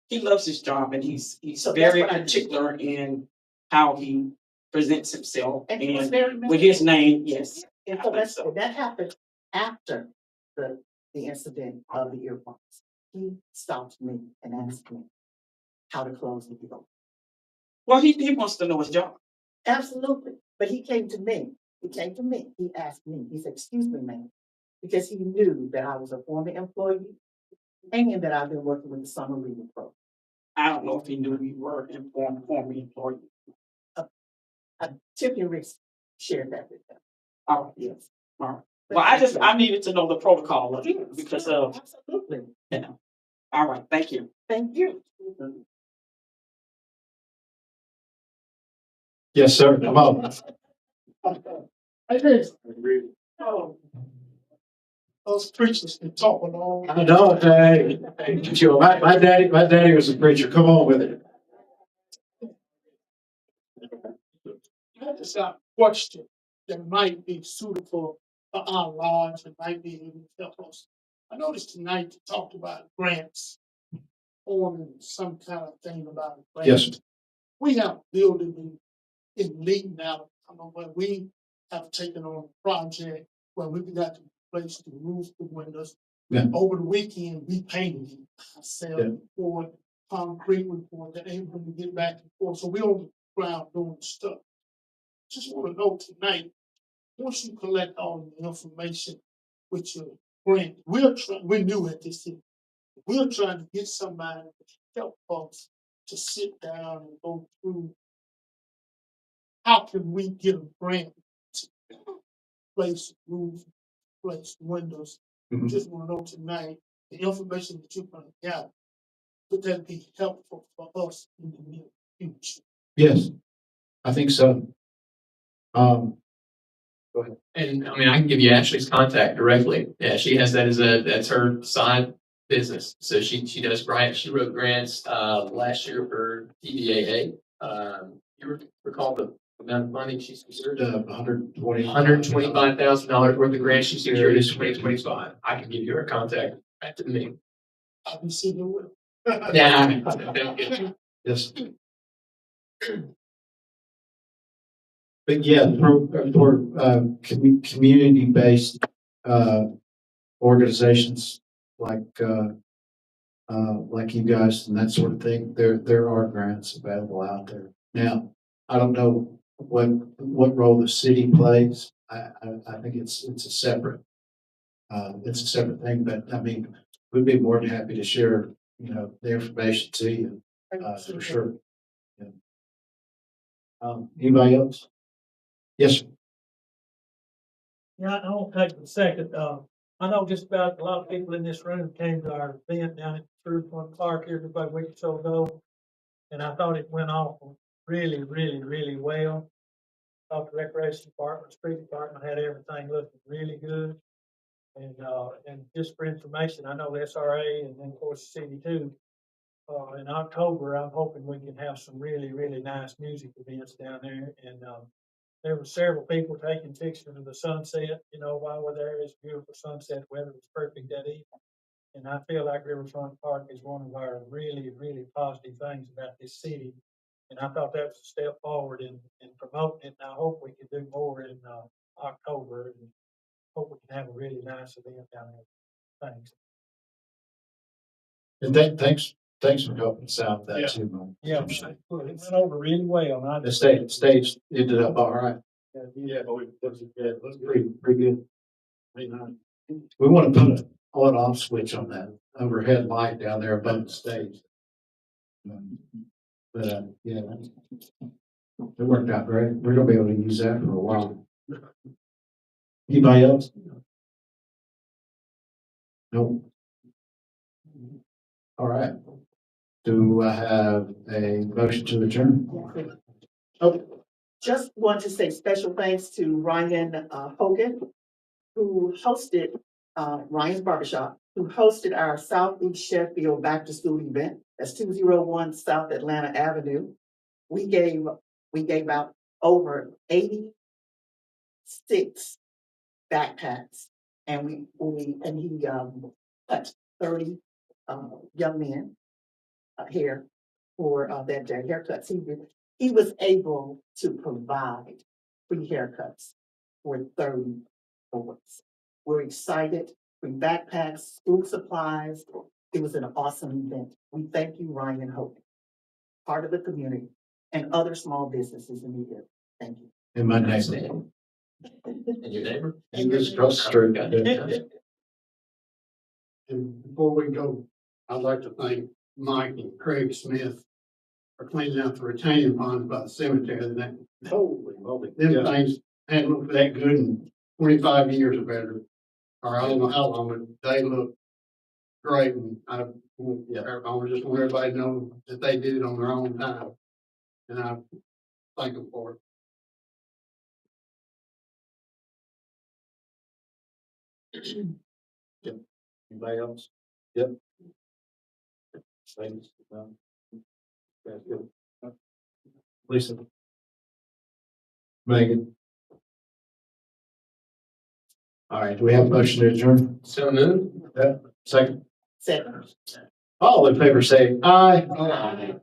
He loves his job and he's So very that's what I did. particular in how he presents himself And he was and very with his name. Yes. And so that happened after the incident of the earphones. He stopped me and asked me how to close the deal. Well, he wants to know his job. Absolutely. But he came to me. He asked me. He said, excuse me, ma'am. Because he knew that I was a former employee and that I've been working with the summer reading program. I don't know if he knew you were a former employee. Tiffany Riggs shared that with them. All right. Yes. All right. Well, I needed to know the protocol of it because of. Absolutely. Yeah. All right. Thank you. Thank you. Yes, sir. Come on. Those preachers can talk along. I know, hey, Joe, my daddy was a preacher. Come on with it. I just got a question that might be suitable for our lodge and might be able to help us. I noticed tonight you talked about grants, forming some kind of thing about grants. Yes. We have a building in Lee now, where we have taken on a project where we got to replace the roof, the windows. Yeah. Over the weekend, we painted it ourselves, Yeah. poured concrete, we poured that able to get back and forth. So we're on the ground doing stuff. Just want to know tonight, once you collect all the information, with your grant. We're new at this here. We're trying to get somebody to help us to sit down and go through. How can we get a grant to place roofs, place windows? Mhm. Just want to know tonight, the information that you're gonna gather, would that be helpful for us in the near future? Yes, I think so. Go ahead. And I mean, I can give you Ashley's contact directly. Yeah, she has that that's her side business. So she does grants. She wrote grants last year for TBAA. You recall the amount of money she secured? $125,000 worth of grants she secured in 2025. I can give you her contact right to me. I'll be sitting there with them. Yeah. Yes. But yeah, community-based, organizations like you guys and that sort of thing, there are grants available out there. Now, I don't know what role the city plays. I think it's a separate thing, but I mean, we'd be more than happy to share, the information to you, for sure. Yeah. Anybody else? Yes, sir. Yeah, I won't take a second. I know just about a lot of people in this room came to our event down at Truth One Park here about a week or so ago. And I thought it went off really, really, really well. Thought the recreation department, street department had everything looking really good. And just for information, I know the SRA and then of course the city too. In October, I'm hoping we can have some really, really nice music events down there. And, there were several people taking pictures of the sunset, while we're there. It's beautiful sunset weather. It was perfect that evening. And I feel like Riverfront Park is one of our really, really positive things about this city. And I thought that was a step forward in promoting it. And I hope we can do more in October and hope we can have a really nice event down there. Thanks. And thanks for helping us out with that too, Mike. Yeah, it went over really well. And The stage ended up all right. Yeah, it looks Pretty good. We want to put an on-off switch on that overhead light down there above the stage. But yeah, it worked out great. We're gonna be able to use that for a while. Anybody else? Nope. All right. Do I have a motion to adjourn? Oh, just want to say special thanks to Ryan Hogan, who hosted Ryan's Barbershop, who hosted our Southeast Sheffield Back to School event. That's 201 South Atlanta Avenue. We gave out over 86 backpacks, and he cut 30 young men hair for that day haircuts. He was able to provide free haircuts for 30 boys. We're excited. Free backpacks, school supplies. It was an awesome event. We thank you, Ryan Hope, part of the community, and other small businesses in the area. Thank you. And my neighbor. And your neighbor? And this across the street. And before we go, I'd like to thank Mike and Craig Smith for cleaning out the retaining ponds by the cemetery. Holy moly. Them things hadn't looked that good in 25 years or better. Or I don't know how long, but they look great. And I just want everybody to know that they did it on their own time. And I thank them for it. Yep. Anybody else? Yep. Ladies, that's good. Lisa. Megan. All right, do we have a motion to adjourn? So moved. Yeah, second. Second. All in favor say aye. Aye.